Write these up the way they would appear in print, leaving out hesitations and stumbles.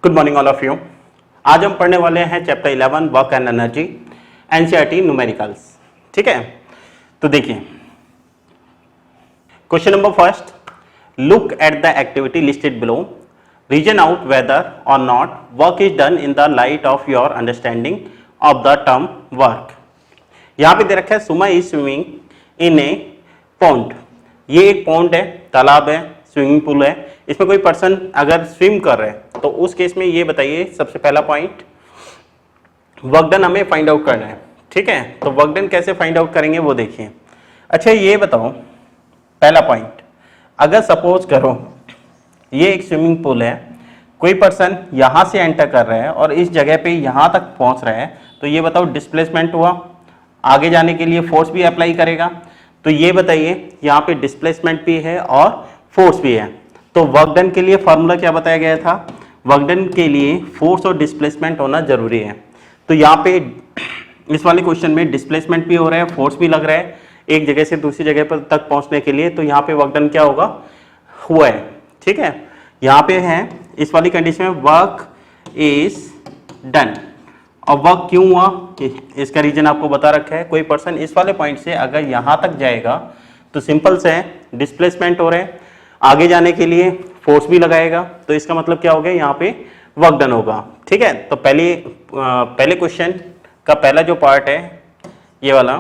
Good morning all of you. आज हम पढ़ने वाले हैं chapter 11 work and energy NCERT numericals. ठीक है, तो देखिए question number first, look at the activity listed below, reason out whether or not work is done in the light of your understanding of the term work. यहां पे दे रखा है Suma is swimming in a pond. ये एक pond है, तालाब है, स्विमिंग पूल है। इसमें कोई पर्सन अगर स्विम कर रहे हैं तो उस केस में ये बताइए, सबसे पहला पॉइंट वर्क डन हमें फाइंड आउट करना है। ठीक है, तो वर्क डन कैसे फाइंड आउट करेंगे वो देखिए। अच्छा ये बताओ, पहला पॉइंट, अगर सपोज करो ये एक स्विमिंग पूल है, कोई पर्सन यहां से एंटर कर रहा है और इस जगह पे यहां तक पहुंच रहा है, तो ये बताओ डिस्प्लेसमेंट हुआ, आगे जाने के लिए फोर्स भी अप्लाई करेगा। तो ये बताइए यहाँ पे डिस्प्लेसमेंट भी है और फोर्स भी है। तो वर्क डन के लिए फॉर्मूला क्या बताया गया था? वर्क डन के लिए फोर्स और डिस्प्लेसमेंट होना जरूरी है। तो यहाँ पे इस वाले क्वेश्चन में डिस्प्लेसमेंट भी हो रहा है, फोर्स भी लग रहा है एक जगह से दूसरी जगह पर तक पहुंचने के लिए। तो यहाँ पे वर्क डन क्या होगा? हुआ है। ठीक है, यहाँ पे है इस वाली कंडीशन में वर्क इज डन। और वर्क क्यों हुआ इसका रीजन आपको बता रखा है। कोई पर्सन इस वाले पॉइंट से अगर यहां तक जाएगा तो सिंपल से डिस्प्लेसमेंट हो रहा है, आगे जाने के लिए फोर्स भी लगाएगा, तो इसका मतलब क्या हो गया, यहाँ पे वर्क डन होगा। ठीक है, तो पहले क्वेश्चन का पहला जो पार्ट है ये वाला,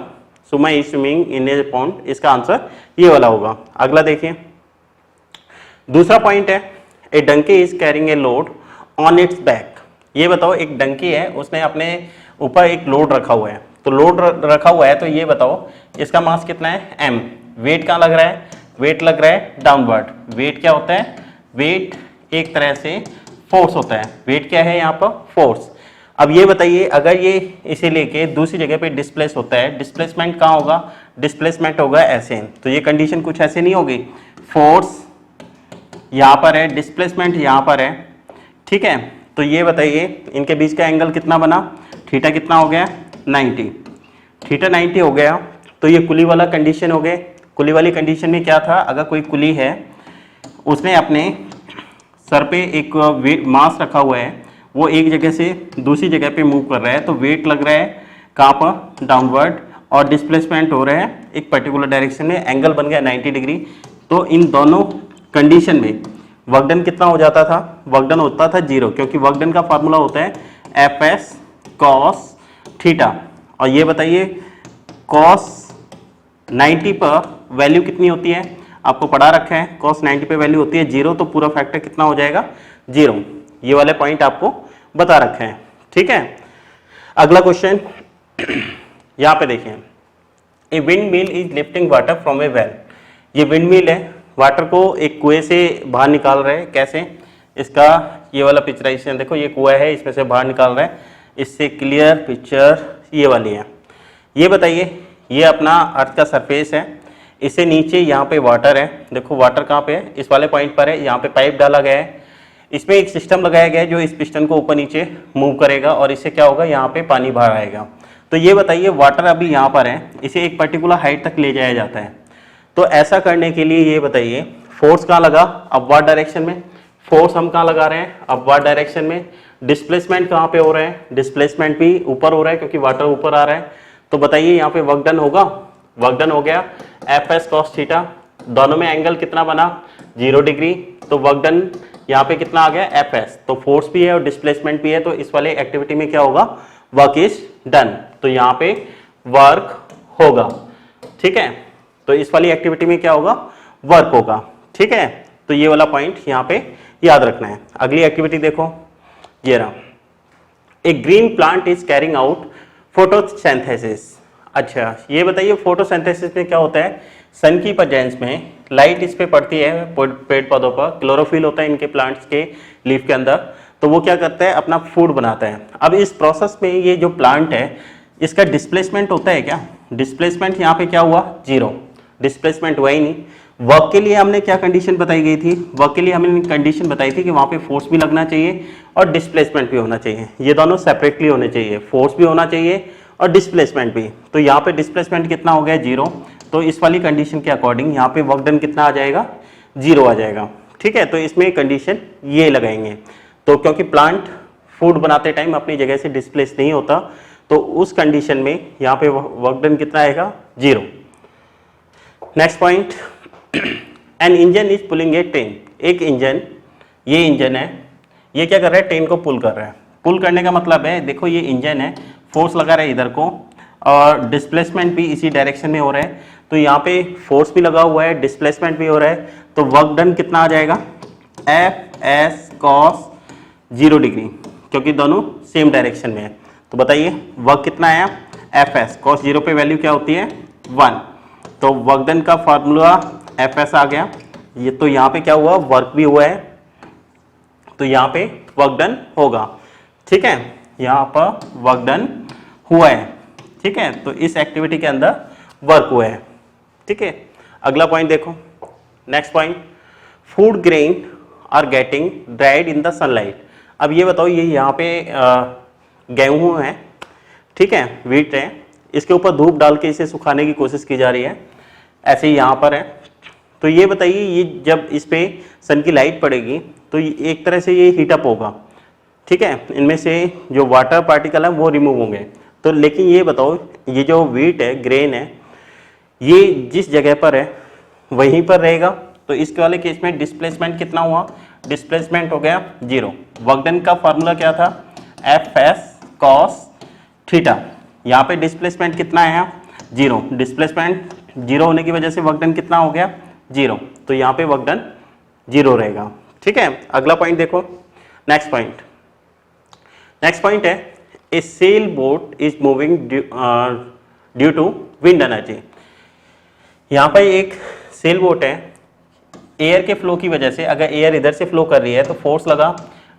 Suma is swimming in a pond, इसका आंसर ये वाला होगा। अगला देखिए, दूसरा पॉइंट है a donkey is carrying a load on its back. ये बताओ एक डंकी है, उसने अपने ऊपर एक लोड रखा हुआ है। तो लोड रखा हुआ है तो ये बताओ इसका मास कितना है? m। वेट कहाँ लग रहा है? वेट लग रहा है डाउनवर्ड। वेट क्या होता है? वेट एक तरह से फोर्स होता है। वेट क्या है यहाँ पर? फोर्स। अब ये बताइए अगर ये इसे लेके दूसरी जगह पे डिस्प्लेस होता है, डिस्प्लेसमेंट कहाँ होगा? डिस्प्लेसमेंट होगा ऐसे। तो ये कंडीशन कुछ ऐसे नहीं होगी, फोर्स यहाँ पर है, डिस्प्लेसमेंट यहाँ पर है। ठीक है, तो ये बताइए इनके बीच का एंगल कितना बना? थीटा कितना हो गया? 90। थीटा 90 हो गया। तो ये कुली वाला कंडीशन हो गया। कुली वाली कंडीशन में क्या था? अगर कोई कुली है, उसने अपने सर पे एक मास रखा हुआ है, वो एक जगह से दूसरी जगह पे मूव कर रहा है, तो वेट लग रहा है कहाँ पर? डाउनवर्ड। और डिस्प्लेसमेंट हो रहा है एक पर्टिकुलर डायरेक्शन में, एंगल बन गया 90 डिग्री। तो इन दोनों कंडीशन में वर्क डन कितना हो जाता था? वर्क डन होता था 0, क्योंकि वर्क डन का फार्मूला होता है एफ एस कॉस थीटा। और ये बताइए कॉस 90 पर वैल्यू कितनी होती है? आपको पढ़ा रखा है कॉस 90 पे वैल्यू होती है 0, तो पूरा फैक्टर कितना हो जाएगा? 0। ये वाले पॉइंट आपको बता रखे हैं। ठीक है, अगला क्वेश्चन यहाँ पे देखिए, a wind mill is lifting water from A well. ये विंड मिल है, वाटर को एक कुएं से बाहर निकाल रहे हैं। कैसे? इसका ये वाला पिक्चराइजेशन देखो, ये कुआं है, इसमें से बाहर निकाल रहे हैं। इससे क्लियर पिक्चर ये वाली है। ये बताइए, ये अपना अर्थ का सरफेस है, इससे नीचे यहाँ पे वाटर है। देखो वाटर कहाँ पे है? इस वाले पॉइंट पर है। यहाँ पे पाइप डाला गया है, इसमें एक सिस्टम लगाया गया है जो इस पिस्टन को ऊपर नीचे मूव करेगा और इससे क्या होगा, यहाँ पे पानी बाहर आएगा। तो ये बताइए वाटर अभी यहाँ पर है, इसे एक पर्टिकुलर हाइट तक ले जाया जाता है। तो ऐसा करने के लिए ये बताइए फोर्स कहाँ लगा? अपवर्ड डायरेक्शन में। फोर्स हम कहाँ लगा रहे हैं? अपवर्ड डायरेक्शन में। डिस्प्लेसमेंट कहाँ पे हो रहा है? डिस्प्लेसमेंट भी ऊपर हो रहा है क्योंकि वाटर ऊपर आ रहा है। तो बताइए यहाँ पे वर्क डन होगा? वर्क डन हो गया एफ एस कॉस थीटा। दोनों में एंगल कितना बना? 0 डिग्री। तो वर्क डन यहाँ पे कितना आ गया? F S. तो फोर्स भी है और डिस्प्लेसमेंट भी है, तो इस वाले एक्टिविटी में क्या होगा? Work is done. तो यहाँ पे वर्क होगा। ठीक है, तो इस वाली एक्टिविटी में क्या होगा? वर्क होगा। ठीक है, तो ये वाला पॉइंट यहाँ पे याद रखना है। अगली एक्टिविटी देखो, ये रहा, a green plant is carrying out photosynthesis. अच्छा ये बताइए फोटोसिंथेसिस में क्या होता है? सन की प्रेजेंस में लाइट इस पे पड़ती है पेड़ पौधों पर, क्लोरोफिल होता है इनके प्लांट्स के लीफ के अंदर, तो वो क्या करता है? अपना फूड बनाता है। अब इस प्रोसेस में ये जो प्लांट है इसका डिस्प्लेसमेंट होता है क्या? डिस्प्लेसमेंट यहाँ पे क्या हुआ? 0। डिस्प्लेसमेंट हुआ ही नहीं। वर्क के लिए हमने क्या कंडीशन बताई गई थी? वर्क के लिए हमने कंडीशन बताई थी कि वहाँ पे फोर्स भी लगना चाहिए और डिस्प्लेसमेंट भी होना चाहिए। ये दोनों सेपरेटली होने चाहिए, फोर्स भी होना चाहिए और डिस्प्लेसमेंट भी। तो यहाँ पे डिस्प्लेसमेंट कितना हो गया? 0। तो इस वाली कंडीशन के अकॉर्डिंग यहाँ पे वर्क डन कितना आ जाएगा? 0 आ जाएगा। ठीक है, तो इसमें कंडीशन ये लगाएंगे। तो क्योंकि प्लांट फूड बनाते टाइम अपनी जगह से डिस्प्लेस नहीं होता, तो उस कंडीशन में यहाँ पे वर्क डन कितना आएगा, 0। Next point, an engine is pulling a train. एक इंजन, ये इंजन है, ये क्या कर रहा है, ट्रेन को पुल कर रहा है। पुल करने का मतलब है, देखो ये इंजन है, फोर्स लगा रहा है इधर को और डिस्प्लेसमेंट भी इसी डायरेक्शन में हो रहा है, तो यहाँ पे फोर्स भी लगा हुआ है, डिस्प्लेसमेंट भी हो रहा है, तो वर्क डन कितना आ जाएगा, एफ एस कॉस 0 डिग्री, क्योंकि दोनों सेम डायरेक्शन में है। तो बताइए वर्क कितना आया, एफ एस कॉस 0 पे वैल्यू क्या होती है, 1, तो वर्क डन का फार्मूला एफ एस आ गया। ये तो यहाँ पे क्या हुआ, वर्क भी हुआ है, तो यहाँ पे वर्क डन होगा, ठीक है, यहाँ पर वर्क डन हुआ है, ठीक है, तो इस एक्टिविटी के अंदर वर्क हुआ है, ठीक है। अगला पॉइंट देखो, next point, food grain are getting dried in the sunlight. अब ये बताओ, ये यहाँ पे गेहूं है, ठीक है, व्हीट है, इसके ऊपर धूप डाल के इसे सुखाने की कोशिश की जा रही है, ऐसे ही यहाँ पर है। तो ये बताइए, ये जब इस पे सन की लाइट पड़ेगी तो एक तरह से ये हीटअप होगा, ठीक है, इनमें से जो वाटर पार्टिकल है वो रिमूव होंगे। तो लेकिन ये बताओ, ये जो व्हीट है, ग्रेन है, ये जिस जगह पर है वहीं पर रहेगा, तो इसके वाले केस में डिस्प्लेसमेंट कितना हुआ, डिस्प्लेसमेंट हो गया 0। वर्क डन का फार्मूला क्या था, एफ एस कॉस थीटा, यहाँ पे डिस्प्लेसमेंट कितना आया, 0, डिस्प्लेसमेंट 0 होने की वजह से वर्क डन कितना हो गया, 0, तो यहाँ पे वर्क डन 0 रहेगा, ठीक है। अगला पॉइंट देखो, नेक्स्ट पॉइंट है, a sail boat is moving due to wind energy. यहाँ पर एक सेल बोट है, एयर के फ्लो की वजह से, अगर एयर इधर से फ्लो कर रही है तो फोर्स लगा,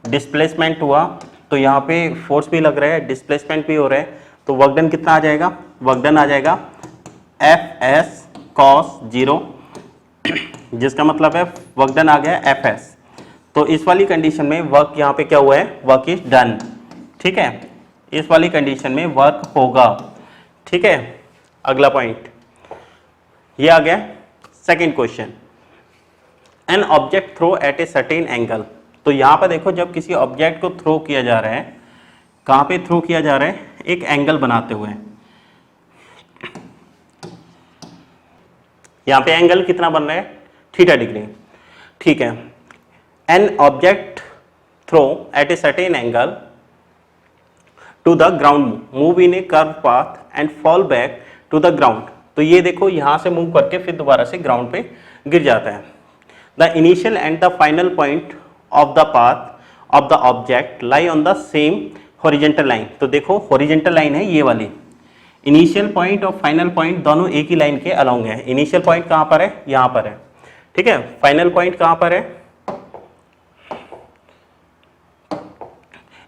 डिस्प्लेसमेंट हुआ, तो यहाँ पे फोर्स भी लग रहा है, डिस्प्लेसमेंट भी हो रहा है, तो वर्क डन कितना आ जाएगा, वर्क डन आ जाएगा एफ एस कॉस 0, जिसका मतलब है वर्क डन आ गया एफ एस। तो इस वाली कंडीशन में वर्क यहाँ पे क्या हुआ है, वर्क इज डन, ठीक है, इस वाली कंडीशन में वर्क होगा, ठीक है। अगला पॉइंट ये आ गया, second question, an object throw at a certain angle. तो यहाँ पर देखो, जब किसी ऑब्जेक्ट को थ्रो किया जा रहा है, कहाँ पे थ्रो किया जा रहा है, एक एंगल बनाते हुए, यहाँ पे एंगल कितना बन रहा है, थीटा डिग्री, ठीक है। An object throw at a certain angle to the ground move in a curve path and fall back to the ground. तो ये देखो, यहाँ से मूव करके फिर दोबारा से ग्राउंड पे गिर जाता है। The initial and the final point of the path of the object lie on the same horizontal line. तो देखो हॉरिजेंटल लाइन है ये वाली, इनिशियल पॉइंट और फाइनल पॉइंट दोनों एक ही लाइन के अलोंग है। इनिशियल पॉइंट कहाँ पर है, यहाँ पर है, ठीक है, फाइनल पॉइंट कहाँ पर है,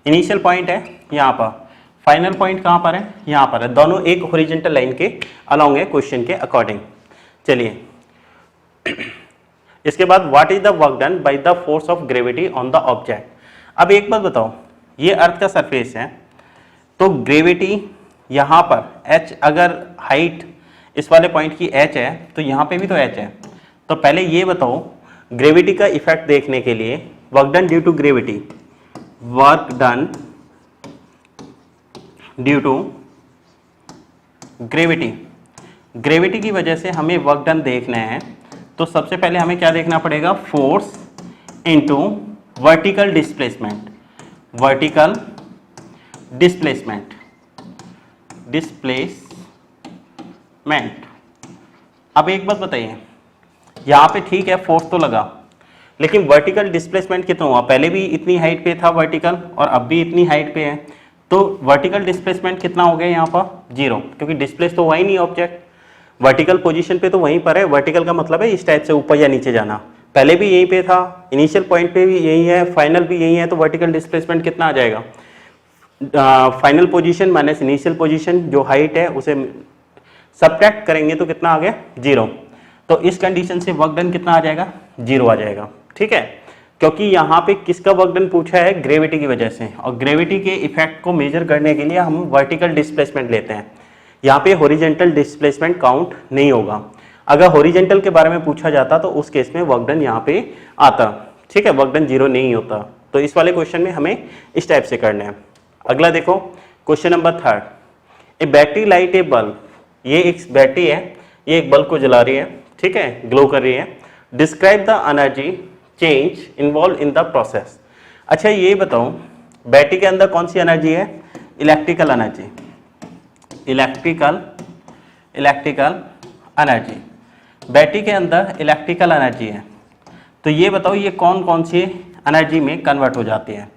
इनिशियल पॉइंट है यहाँ पर, फाइनल पॉइंट कहाँ पर है, यहाँ पर है, दोनों एक हॉरिजॉन्टल लाइन के अलोंग है क्वेश्चन के अकॉर्डिंग। चलिए इसके बाद what is the work done by the force of gravity on the object. अब एक बात बताओ, ये अर्थ का सरफेस है, तो ग्रेविटी यहाँ पर h, अगर हाइट इस वाले पॉइंट की h है तो यहाँ पे भी तो h है। तो पहले ये बताओ, ग्रेविटी का इफेक्ट देखने के लिए, work done due to gravity, work done due to gravity, gravity की वजह से हमें वर्क डन देखना है, तो सबसे पहले हमें क्या देखना पड़ेगा, force into vertical displacement, vertical displacement, displacement. अब एक बात बताइए, यहाँ पे ठीक है फोर्स तो लगा, लेकिन वर्टिकल डिस्प्लेसमेंट कितना हुआ, पहले भी इतनी हाइट पे था वर्टिकल और अब भी इतनी हाइट पे है, तो वर्टिकल डिस्प्लेसमेंट कितना हो गया यहाँ पर, 0, क्योंकि डिस्प्लेस तो हुआ ही नहीं ऑब्जेक्ट, वर्टिकल पोजीशन पे तो वहीं पर है। वर्टिकल का मतलब है इस टाइप से ऊपर या नीचे जाना, पहले भी यहीं पे था, इनिशियल पॉइंट पे भी यही है, फाइनल भी यही है, तो वर्टिकल डिस्प्लेसमेंट कितना आ जाएगा, final position minus initial position, जो हाइट है उसे सब्ट्रैक्ट करेंगे तो कितना आ गया, 0। तो इस कंडीशन से वर्क डन कितना आ जाएगा, 0 आ जाएगा, ठीक है, क्योंकि यहाँ पे किसका वर्क डन पूछा है, ग्रेविटी की वजह से, और ग्रेविटी के इफेक्ट को मेजर करने के लिए हम वर्टिकल डिस्प्लेसमेंट लेते हैं। यहाँ पे हॉरिजॉन्टल डिस्प्लेसमेंट काउंट नहीं होगा, अगर हॉरिजॉन्टल के बारे में पूछा जाता तो उस केस में वर्क डन यहाँ पे आता, ठीक है, वर्क डन 0 नहीं होता, तो इस वाले क्वेश्चन में हमें इस टाइप से करना है। अगला देखो क्वेश्चन नंबर 3, ए बैटरी लाइट ए बल्ब, ये एक बैटरी है, ये एक बल्ब को जला रही है, ठीक है, ग्लो कर रही है। Describe the energy change involve in the process. अच्छा ये बताओ बैटरी के अंदर कौन सी एनर्जी है? Electrical energy, electrical energy, battery के अंदर इलेक्ट्रिकल एनर्जी है। तो ये बताओ ये कौन कौन सी एनर्जी में कन्वर्ट हो जाती है?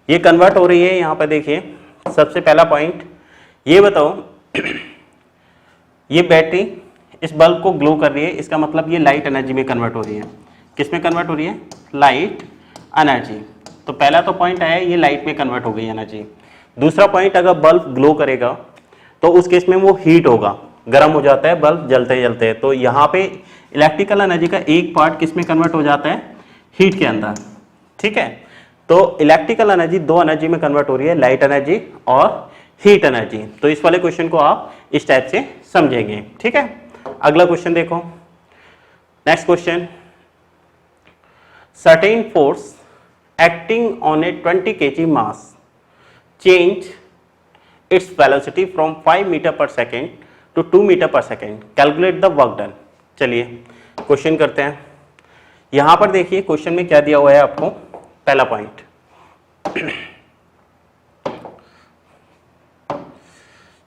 ये कन्वर्ट हो रही है, यहाँ पर देखिए सबसे पहला पॉइंट ये बताओ ये बैटरी इस बल्ब को ग्लो कर रही है, इसका मतलब ये लाइट एनर्जी में कन्वर्ट हो रही है। किस में कन्वर्ट हो रही है? Light energy. तो पहला तो पॉइंट आया ये लाइट में कन्वर्ट हो गई एनर्जी। दूसरा पॉइंट अगर बल्ब ग्लो करेगा तो उस केस में वो हीट होगा, गर्म हो जाता है बल्ब जलते जलते। तो यहाँ पे इलेक्ट्रिकल एनर्जी का एक पार्ट किस में कन्वर्ट हो जाता है? हीट के अंदर, ठीक है। तो इलेक्ट्रिकल एनर्जी दो एनर्जी में कन्वर्ट हो रही है, लाइट एनर्जी और हीट एनर्जी। तो इस वाले क्वेश्चन को आप इस टाइप से समझेंगे, ठीक है। अगला क्वेश्चन देखो, next question, certain force acting on a 20 kg mass change its velocity from 5 metre per second to 2 metre per second, calculate the work done. चलिए क्वेश्चन करते हैं। यहां पर देखिए क्वेश्चन में क्या दिया हुआ है आपको। पहला पॉइंट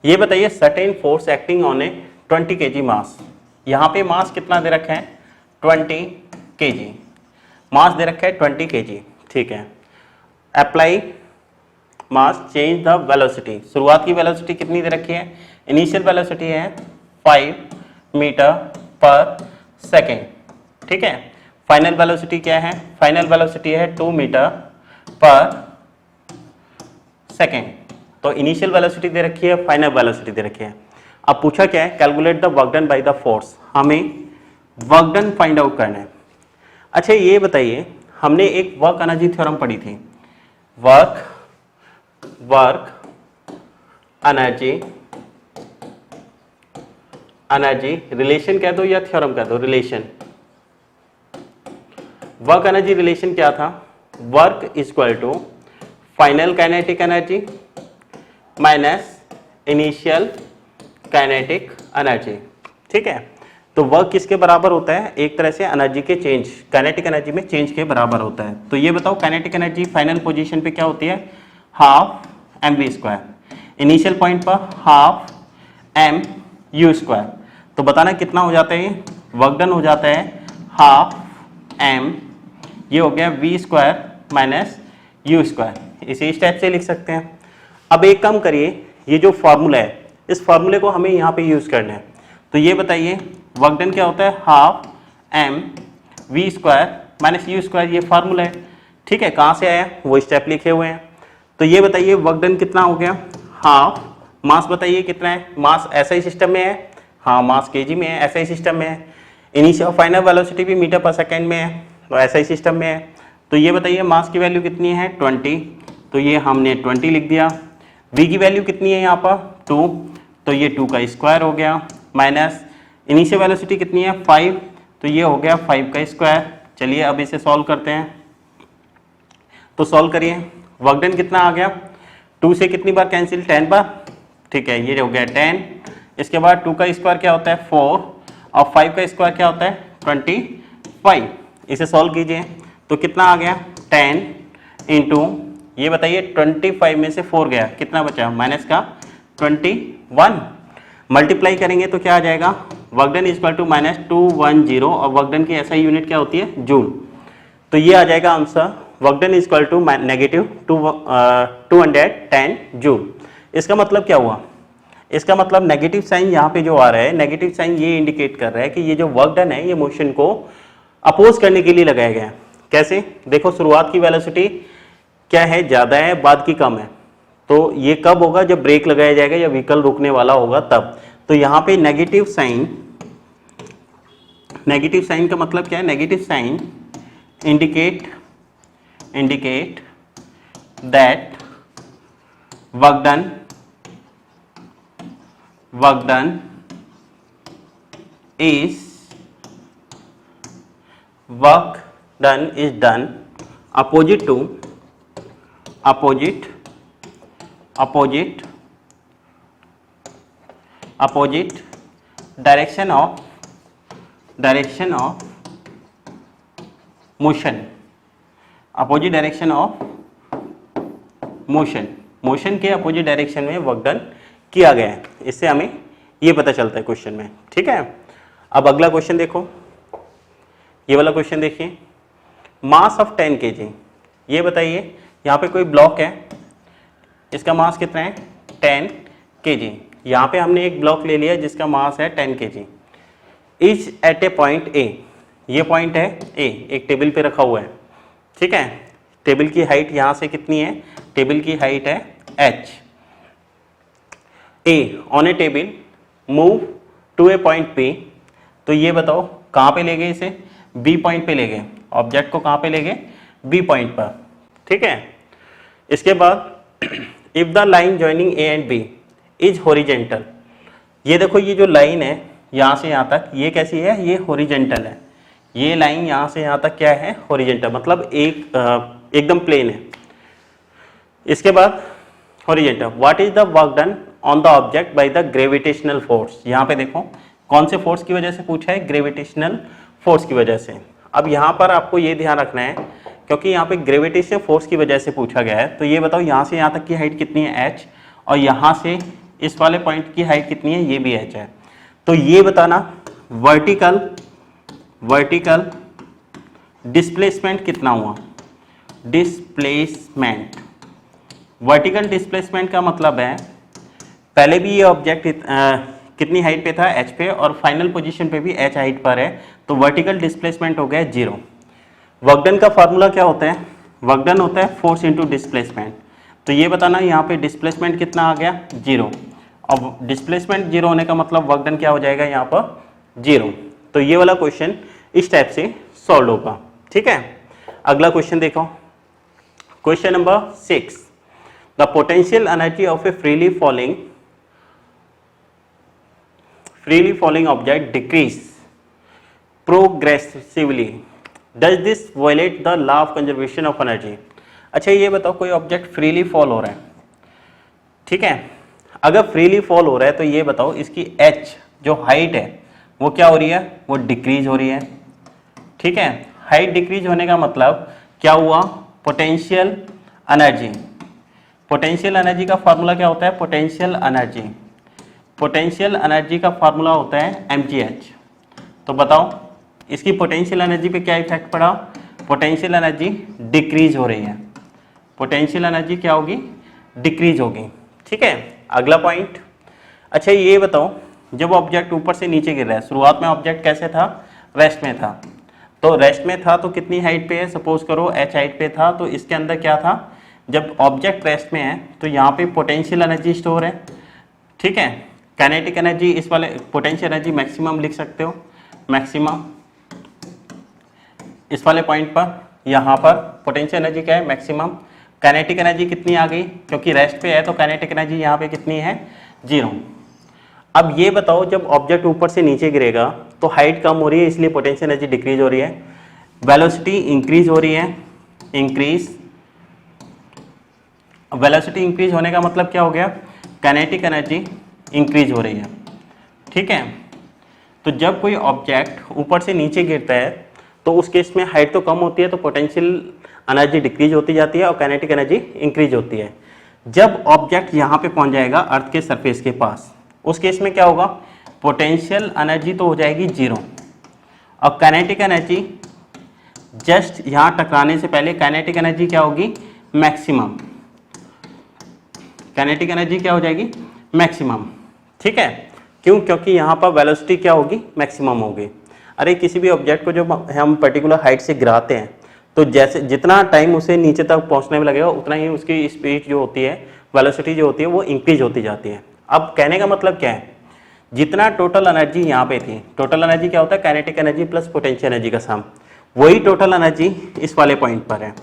ये बताइए certain force acting on a 20 kg मास। यहां पे मास कितना दे रखा है? 20 kg मास दे रखा है, 20 kg, ठीक है। Apply mass change the velocity, शुरुआत की वेलोसिटी कितनी दे रखी है? इनिशियल वेलोसिटी है 5 मीटर पर सेकेंड, ठीक है। फाइनल वेलोसिटी क्या है? फाइनल वेलोसिटी है 2 मीटर पर सेकेंड। तो इनिशियल वेलोसिटी दे रखी है, फाइनल वेलोसिटी दे रखी है। अब पूछा क्या है? Calculate the work done by the force, हमें वर्क डन फाइंड आउट करना है। अच्छा ये बताइए हमने एक वर्क एनर्जी थ्योरम पढ़ी थी, वर्क एनर्जी रिलेशन कह दो या थ्योरम कह दो, रिलेशन। वर्क एनर्जी रिलेशन क्या था? Work equal to final kinetic energy minus initial kinetic energy, ठीक है। तो वर्क किसके बराबर होता है? एक तरह से एनर्जी के चेंज, काइनेटिक एनर्जी में चेंज के बराबर होता है। तो ये बताओ काइनेटिक एनर्जी फाइनल पोजीशन पे क्या होती है? हाफ mv², इनिशियल पॉइंट पर हाफ mu²। तो बताना कितना हो जाता है? वर्क डन हो जाता है हाफ m, ये हो गया v² माइनस u²। इसे इस टाइप से लिख सकते हैं। अब एक काम करिए, ये जो फॉर्मूला है इस फॉर्मूले को हमें यहाँ पे यूज करना है। तो ये बताइए वर्क डन क्या होता है? Half m v² minus u², ये फार्मूला है, ठीक है। कहाँ से आया? वो स्टेप लिखे हुए हैं। तो ये बताइए वर्क डन कितना हो गया? हाफ, मास बताइए कितना है? मास ऐसा सिस्टम में है, हाँ मास केजी में है, ऐसा सिस्टम में है। इनिशियल फाइनल वेलोसिटी भी मीटर पर सेकेंड में है, तो ऐसा सिस्टम में है। तो ये बताइए मास की वैल्यू कितनी है? 20, तो ये हमने 20 लिख दिया। v की वैल्यू कितनी है यहाँ पर? 2, तो ये 2 का स्क्वायर हो गया, माइनस इनिशियल वेलोसिटी कितनी है? 5, तो ये हो गया 5 का स्क्वायर। चलिए अब इसे सॉल्व करते हैं। तो सॉल्व करिए, वर्क डन कितना आ गया? 2 से कितनी बार कैंसिल? 10 बार, ठीक है, ये हो गया 10। इसके बाद 2 का स्क्वायर क्या होता है? 4, और 5 का स्क्वायर क्या होता है? 25। इसे सॉल्व कीजिए तो कितना आ गया? 10 इंटू, ये बताइए 25 में से 4 गया, कितना बचा? माइनस का 21। मल्टीप्लाई करेंगे तो क्या आ जाएगा? Work done equal to minus 210, और वर्क डन की ऐसा यूनिट क्या होती है? जूल। तो ये आ जाएगा answer, work done equal to negative 210 joule. इसका मतलब क्या हुआ? इसका मतलब नेगेटिव साइन यहाँ पे जो आ रहा है, नेगेटिव साइन ये इंडिकेट कर रहा है कि ये जो वर्क डन है ये मोशन को अपोज करने के लिए लगाया गया है। कैसे? देखो शुरुआत की वेलोसिटी क्या है? ज़्यादा है, बाद की कम है। तो ये कब होगा? जब ब्रेक लगाया जाएगा या व्हीकल रुकने वाला होगा तब। तो यहाँ पे नेगेटिव साइन का मतलब क्या है? Negative sign indicate that work done is done opposite to opposite direction of motion, opposite direction of motion के अपोजिट डायरेक्शन में वर्क डन किया गया है। इससे हमें ये पता चलता है क्वेश्चन में। ठीक है, अब अगला क्वेश्चन देखो, ये वाला क्वेश्चन देखिए, मास ऑफ 10 kg। ये बताइए यहाँ पे कोई ब्लॉक है, इसका मास कितना है 10 kg। यहाँ पे हमने एक ब्लॉक ले लिया जिसका मास है 10 kg। Is at a point A, ये पॉइंट है ए, एक टेबल पे रखा हुआ है। ठीक है, टेबल की हाइट यहाँ से कितनी है, टेबल की हाइट है h। A on a table move to a point p, तो ये बताओ कहाँ पे ले गए इसे, बी पॉइंट पे ले गए, ऑब्जेक्ट को कहाँ पे ले गए, बी पॉइंट पर। ठीक है, इसके बाद if the line joining A and B is horizontal, ये देखो ये जो लाइन है यहाँ से यहाँ तक, ये कैसी है, ये हॉरिजेंटल है। ये लाइन यहाँ से यहाँ तक क्या है, हॉरिजेंटल, मतलब एकदम प्लेन है। इसके बाद horizontal, what is the work done on the object by the gravitational force. यहाँ पे देखो कौन से फोर्स की वजह से पूछा है, ग्रेविटेशनल फोर्स की वजह से। अब यहाँ पर आपको ये ध्यान रखना है क्योंकि यहाँ पे ग्रेविटेशनल फोर्स की वजह से पूछा गया है, तो ये बताओ यहाँ से यहाँ तक की हाइट कितनी है h, और यहाँ से इस वाले पॉइंट की हाइट कितनी है, ये भी h है। तो ये बताना वर्टिकल डिस्प्लेसमेंट कितना हुआ, डिस्प्लेसमेंट। वर्टिकल डिस्प्लेसमेंट का मतलब है पहले भी ये ऑब्जेक्ट कितनी हाइट पे था, h पे, और फाइनल पोजीशन पे भी h हाइट पर है, तो वर्टिकल डिस्प्लेसमेंट हो गया 0। वर्क डन का फार्मूला क्या होता है, वर्क डन होता है फोर्स इनटू डिस्प्लेसमेंट। तो ये बताना यहाँ पे डिस्प्लेसमेंट कितना आ गया 0, अब डिस्प्लेसमेंट 0 होने का मतलब वर्क डन क्या हो जाएगा यहाँ पर 0। तो ये वाला क्वेश्चन इस टाइप से सॉल्व होगा। ठीक है, अगला क्वेश्चन देखो, question number 6, the potential energy of A freely falling object decrease progressively, does this violate the law of conservation of energy. अच्छा ये बताओ कोई ऑब्जेक्ट फ्रीली फॉल हो रहा है, ठीक है, अगर फ्रीली फॉल हो रहा है तो ये बताओ इसकी h जो हाइट है वो क्या हो रही है, वो डिक्रीज हो रही है। ठीक है, हाइट डिक्रीज होने का मतलब क्या हुआ, पोटेंशियल एनर्जी। पोटेंशियल एनर्जी का फार्मूला क्या होता है, पोटेंशियल एनर्जी का फार्मूला होता है mgh। तो बताओ इसकी पोटेंशियल एनर्जी पे क्या इफेक्ट पड़ा, पोटेंशियल एनर्जी डिक्रीज हो रही है, पोटेंशियल एनर्जी क्या होगी, डिक्रीज होगी। ठीक है, अगला पॉइंट, अच्छा ये बताओ जब ऑब्जेक्ट ऊपर से नीचे गिर रहा है, शुरुआत में ऑब्जेक्ट कैसे था, रेस्ट में था, तो रेस्ट में था तो कितनी हाइट पे है, सपोज करो h हाइट पे था, तो इसके अंदर क्या था, जब ऑब्जेक्ट रेस्ट में है तो यहाँ पे पोटेंशियल एनर्जी स्टोर है। ठीक है, काइनेटिक एनर्जी, इस वाले पोटेंशियल एनर्जी मैक्सिमम लिख सकते हो, मैक्सिमम इस वाले पॉइंट पर, यहाँ पर पोटेंशियल एनर्जी क्या है, मैक्सिमम। काइनेटिक एनर्जी कितनी आ गई, क्योंकि रेस्ट पे है तो काइनेटिक एनर्जी यहाँ पे कितनी है, 0। अब ये बताओ जब ऑब्जेक्ट ऊपर से नीचे गिरेगा तो हाइट कम हो रही है, इसलिए पोटेंशियल एनर्जी डिक्रीज हो रही है, वेलोसिटी इंक्रीज हो रही है, वेलोसिटी इंक्रीज होने का मतलब क्या हो गया, काइनेटिक एनर्जी इंक्रीज हो रही है। ठीक है, तो जब कोई ऑब्जेक्ट ऊपर से नीचे गिरता है तो उस केस में हाइट तो कम होती है, तो पोटेंशियल एनर्जी डिक्रीज होती जाती है और काइनेटिक एनर्जी इंक्रीज होती है। जब ऑब्जेक्ट यहाँ पे पहुँच जाएगा अर्थ के सरफेस के पास, उस केस में क्या होगा, पोटेंशियल एनर्जी तो हो जाएगी 0, और काइनेटिक एनर्जी जस्ट यहाँ टकराने से पहले काइनेटिक एनर्जी क्या होगी, मैक्सिमम। काइनेटिक एनर्जी क्या हो जाएगी, मैक्सिमम। ठीक है, क्यों, क्योंकि यहाँ पर वेलोसिटी क्या होगी, मैक्सिमम होगी। अरे किसी भी ऑब्जेक्ट को जब हम पर्टिकुलर हाइट से गिराते हैं तो जैसे जितना टाइम उसे नीचे तक पहुँचने में लगेगा उतना ही उसकी स्पीड जो होती है, वेलोसिटी जो होती है वो इंक्रीज होती जाती है। अब कहने का मतलब क्या है, जितना टोटल एनर्जी यहाँ पे थी, टोटल एनर्जी क्या होता है, kinetic energy plus potential energy का सम, वही टोटल एनर्जी इस वाले पॉइंट पर है।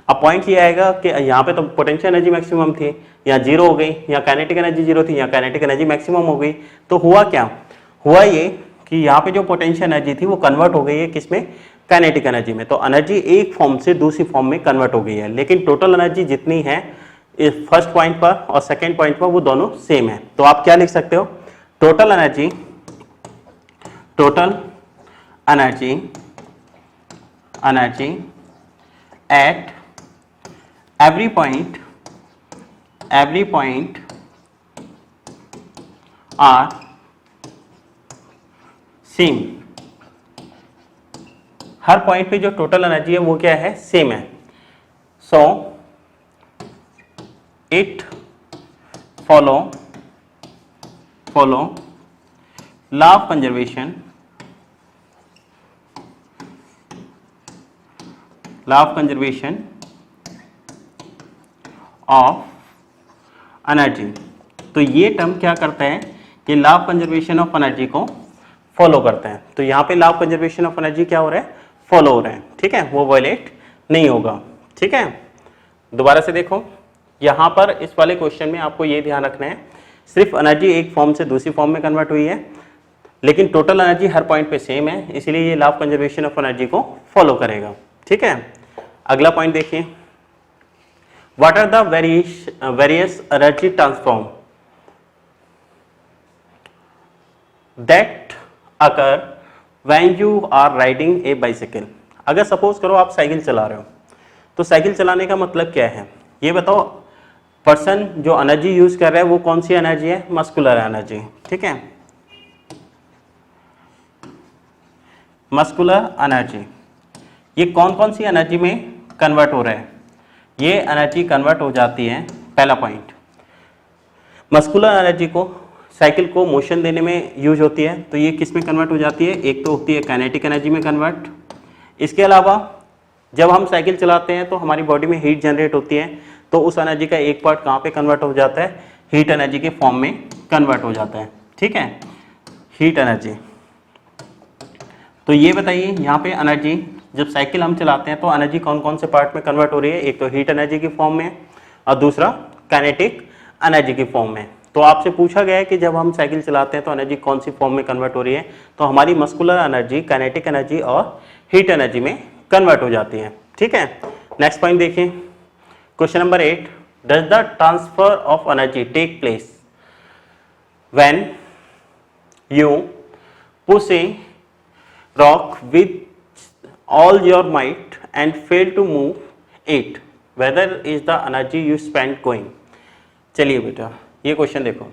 अब पॉइंट ये आएगा कि यहाँ पे तो पोटेंशियल एनर्जी मैक्सिमम थी, यहाँ 0 हो गई, यहाँ काइनेटिक एनर्जी 0 थी, यहाँ काइनेटिक एनर्जी मैक्सिमम हो गई। तो हुआ क्या, हुआ ये कि यहाँ पे जो पोटेंशियल एनर्जी थी वो कन्वर्ट हो गई है किसमें, काइनेटिक एनर्जी में। तो एनर्जी एक फॉर्म से दूसरी फॉर्म में कन्वर्ट हो गई है, लेकिन टोटल एनर्जी जितनी है फर्स्ट पॉइंट पर और सेकेंड पॉइंट पर वो दोनों सेम है। तो आप क्या लिख सकते हो, total energy eight every point are same. हर पॉइंट पे जो टोटल एनर्जी है वो क्या है, सेम है। So it follow law of conservation of energy. तो ये टर्म क्या करता है कि law of conservation of energy को फॉलो करते हैं। तो यहाँ पे law of conservation of energy क्या हो रहा है, फॉलो हो रहा है, ठीक है, वो वायलेट नहीं होगा, ठीक है। दोबारा से देखो, यहाँ पर इस वाले क्वेश्चन में आपको ये ध्यान रखना है, सिर्फ एनर्जी एक फॉर्म से दूसरी फॉर्म में कन्वर्ट हुई है, लेकिन टोटल एनर्जी हर पॉइंट पे सेम है, इसलिए ये law of conservation of energy को फॉलो करेगा, ठीक है। अगला पॉइंट देखिए, what are the various energy transform that occur when you are riding a bicycle. अगर सपोज करो आप साइकिल चला रहे हो, तो साइकिल चलाने का मतलब क्या है, ये बताओ। पर्सन जो एनर्जी यूज कर रहा है वो कौन सी एनर्जी है, मस्कुलर एनर्जी, ठीक है, मस्कुलर एनर्जी। ये कौन कौन सी एनर्जी में कन्वर्ट हो रहा है, ये एनर्जी कन्वर्ट हो जाती है, पहला पॉइंट, मस्कुलर एनर्जी को साइकिल को मोशन देने में यूज होती है, तो ये किस में कन्वर्ट हो जाती है, एक तो होती है काइनेटिक एनर्जी में कन्वर्ट। इसके अलावा जब हम साइकिल चलाते हैं तो हमारी बॉडी में हीट जनरेट होती है, तो उस एनर्जी का एक पार्ट कहाँ पे कन्वर्ट हो जाता है, हीट एनर्जी के फॉर्म में कन्वर्ट हो जाता है, ठीक है, हीट एनर्जी। तो ये बताइए यहाँ पे एनर्जी जब साइकिल हम चलाते हैं तो एनर्जी कौन कौन से पार्ट में कन्वर्ट हो रही है, एक तो हीट एनर्जी की फॉर्म में और दूसरा काइनेटिक एनर्जी की फॉर्म में। तो आपसे पूछा गया है कि जब हम साइकिल चलाते हैं तो एनर्जी कौन सी फॉर्म में कन्वर्ट हो रही है, तो हमारी मस्कुलर एनर्जी, काइनेटिक एनर्जी और हीट एनर्जी में कन्वर्ट हो जाती है, ठीक है। नेक्स्ट पॉइंट देखिए, question number 8, does the transfer of energy take place when you push a rock with all your might and fail to move it, whether is the energy you spent going। चलिए बेटा ये question देखो,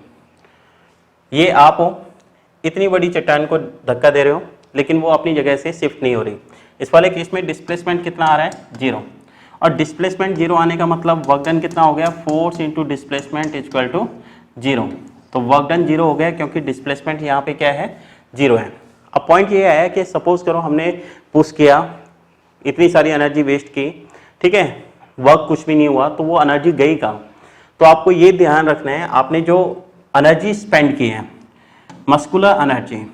ये आप हो, इतनी बड़ी चट्टान को धक्का दे रहे हो लेकिन वो अपनी जगह से शिफ्ट नहीं हो रही। इस वाले केस में डिस्प्लेसमेंट कितना आ रहा है, 0, और डिस्प्लेसमेंट 0 आने का मतलब वर्क डन कितना हो गया, force into displacement equal to 0। तो वर्क डन 0 हो गया क्योंकि डिस्प्लेसमेंट यहाँ पे क्या है, 0 है। अब पॉइंट ये है कि सपोज करो हमने पुश किया, इतनी सारी एनर्जी वेस्ट की, ठीक है, वर्क कुछ भी नहीं हुआ, तो वो एनर्जी गई कहाँ। तो आपको ये ध्यान रखना है, आपने जो एनर्जी स्पेंड की है, मस्कुलर एनर्जी,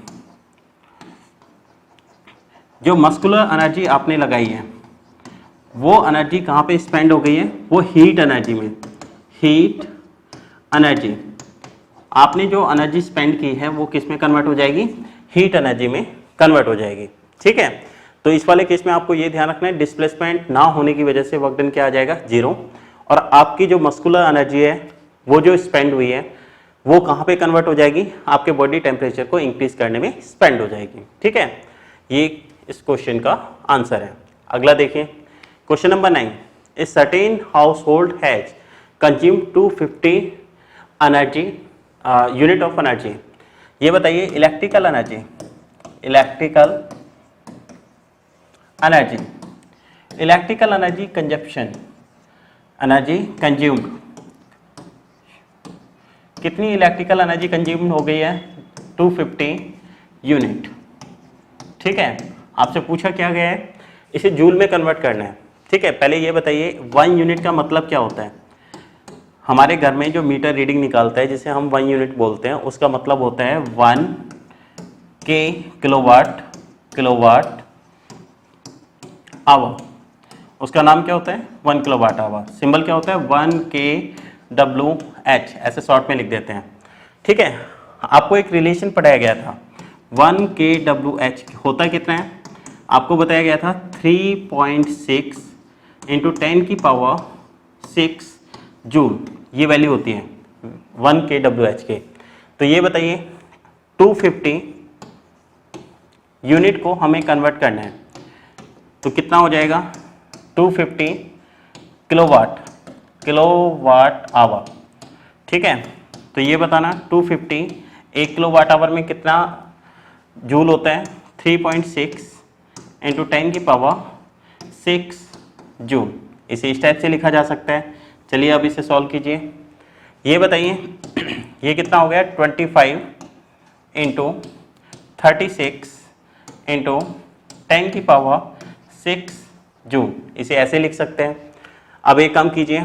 जो मस्कुलर एनर्जी आपने लगाई है वो एनर्जी कहाँ पे स्पेंड हो गई है, वो हीट एनर्जी में। हीट एनर्जी, आपने जो एनर्जी स्पेंड की है वो किस में कन्वर्ट हो जाएगी, हीट एनर्जी में कन्वर्ट हो जाएगी, ठीक है। तो इस वाले केस में आपको ये ध्यान रखना है, डिस्प्लेसमेंट ना होने की वजह से वर्क डन क्या आ जाएगा, 0, और आपकी जो मस्कुलर एनर्जी है वो जो स्पेंड हुई है वो कहाँ पे कन्वर्ट हो जाएगी, आपके बॉडी टेम्परेचर को इंक्रीज करने में स्पेंड हो जाएगी, ठीक है। ये इस क्वेश्चन का आंसर है। अगला देखिए, question number 9, a certain house hold has consume 250 energy unit of energy. ये बताइए electrical energy, electrical energy consumption, energy consumed, कितनी इलेक्ट्रिकल एनर्जी कंज्यूम हो गई है, 250 यूनिट, ठीक है। आपसे पूछा क्या गया है, इसे जूल में कन्वर्ट करना है, ठीक है। पहले ये बताइए 1 यूनिट का मतलब क्या होता है। हमारे घर में जो मीटर रीडिंग निकालता है जिसे हम 1 यूनिट बोलते हैं, उसका मतलब होता है 1 के किलोवाट आवर, उसका नाम क्या होता है, 1 किलोवाट आवर। सिंबल क्या होता है, 1 kWh, ऐसे शॉर्ट में लिख देते हैं, ठीक है। आपको एक रिलेशन पढ़ाया गया था, 1 kWh होता कितना है, आपको बताया गया था 3.6 इंटू 10⁻6 जूल, ये वैल्यू होती है 1 kWh के। तो ये बताइए 250 यूनिट को हमें कन्वर्ट करना है, तो कितना हो जाएगा 250 किलोवाट आवर। ठीक है, तो ये बताना 250 1 किलोवाट आवर में कितना जूल होता है, 3.6 इंटू 10⁻6 जूल। इसे इस टाइप से लिखा जा सकता है। चलिए अब इसे सॉल्व कीजिए। ये बताइए ये कितना हो गया 25 इंटू 36 इंटू 10⁻6 जूल। इसे ऐसे लिख सकते हैं। अब एक काम कीजिए,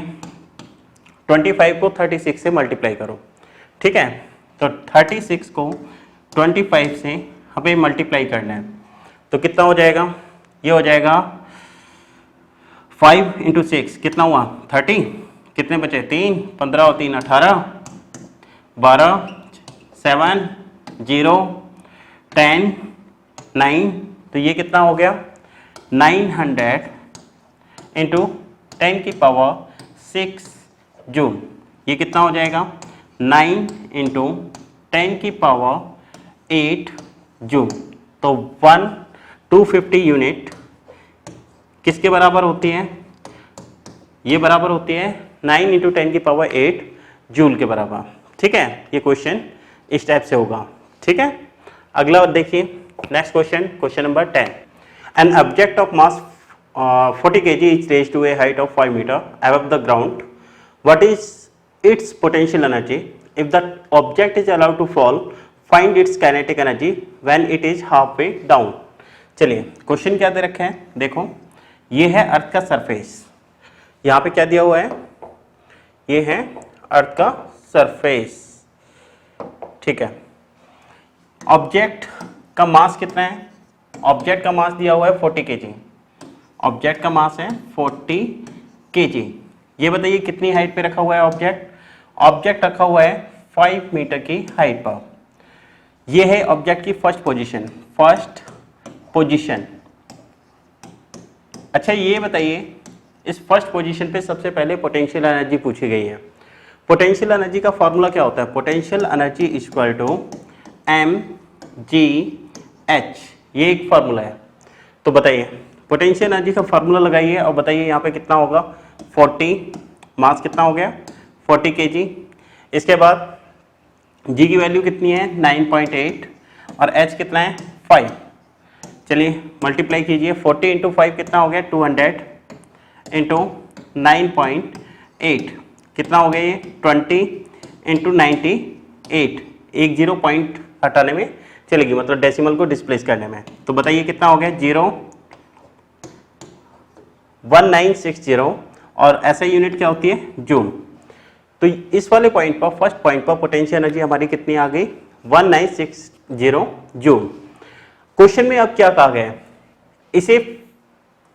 25 को 36 से मल्टीप्लाई करो। ठीक है, तो 36 को 25 से हमें मल्टीप्लाई करना है, तो कितना हो जाएगा, ये हो जाएगा 5 इंटू 6 कितना हुआ 30, कितने बचे 3, 15 और 3 18, 12, 7, 0, 10, 9, तो ये कितना हो गया 900 इंटू 10⁻6 जूल। ये कितना हो जाएगा 9 इंटू 10⁸ जूल। तो 250 यूनिट किसके बराबर होती है, ये बराबर होती है 9 इंटू 10⁸ जूल के बराबर। ठीक है, ये क्वेश्चन इस टाइप से होगा। ठीक है, अगला देखिए next question, question number 10। An object of mass 40 kg is raised to a height of 5 meter above the ground. What is its potential energy? If the object is allowed to fall, find its kinetic energy when it is halfway down. चलिए question क्या दे रखे हैं, देखो ये है अर्थ का surface, यहाँ पे क्या दिया हुआ है, ये है अर्थ का सरफेस। ठीक है, ऑब्जेक्ट का मास कितना है, ऑब्जेक्ट का मास दिया हुआ है 40 kg, ऑब्जेक्ट का मास है 40 kg। ये बताइए कितनी हाइट पे रखा हुआ है ऑब्जेक्ट, ऑब्जेक्ट रखा हुआ है 5 मीटर की हाइट पर। ये है ऑब्जेक्ट की फर्स्ट पोजीशन, फर्स्ट पोजीशन। अच्छा ये बताइए इस फर्स्ट पोजीशन पे सबसे पहले पोटेंशियल एनर्जी पूछी गई है। पोटेंशियल एनर्जी का फॉर्मूला क्या होता है, potential energy equal to mgh, ये एक फॉर्मूला है। तो बताइए पोटेंशियल एनर्जी का फार्मूला लगाइए और बताइए यहाँ पे कितना होगा 40, मास कितना हो गया 40 kg। इसके बाद g की वैल्यू कितनी है 9.8 और h कितना है 5। चलिए मल्टीप्लाई कीजिए, 40 इंटू 5 कितना हो गया 200 इंटू 9.8 कितना हो गया ये 20 इंटू 98, एक 0 पॉइंट हटाने में चलेगी, मतलब डेसिमल को डिस्प्लेस करने में। तो बताइए कितना हो गया 01960 और ऐसा यूनिट क्या होती है जूल। तो इस वाले पॉइंट पर, फर्स्ट पॉइंट पर पोटेंशियल एनर्जी हमारी कितनी आ गई 1960 जूल। क्वेश्चन में अब क्या कहा गया है, इसे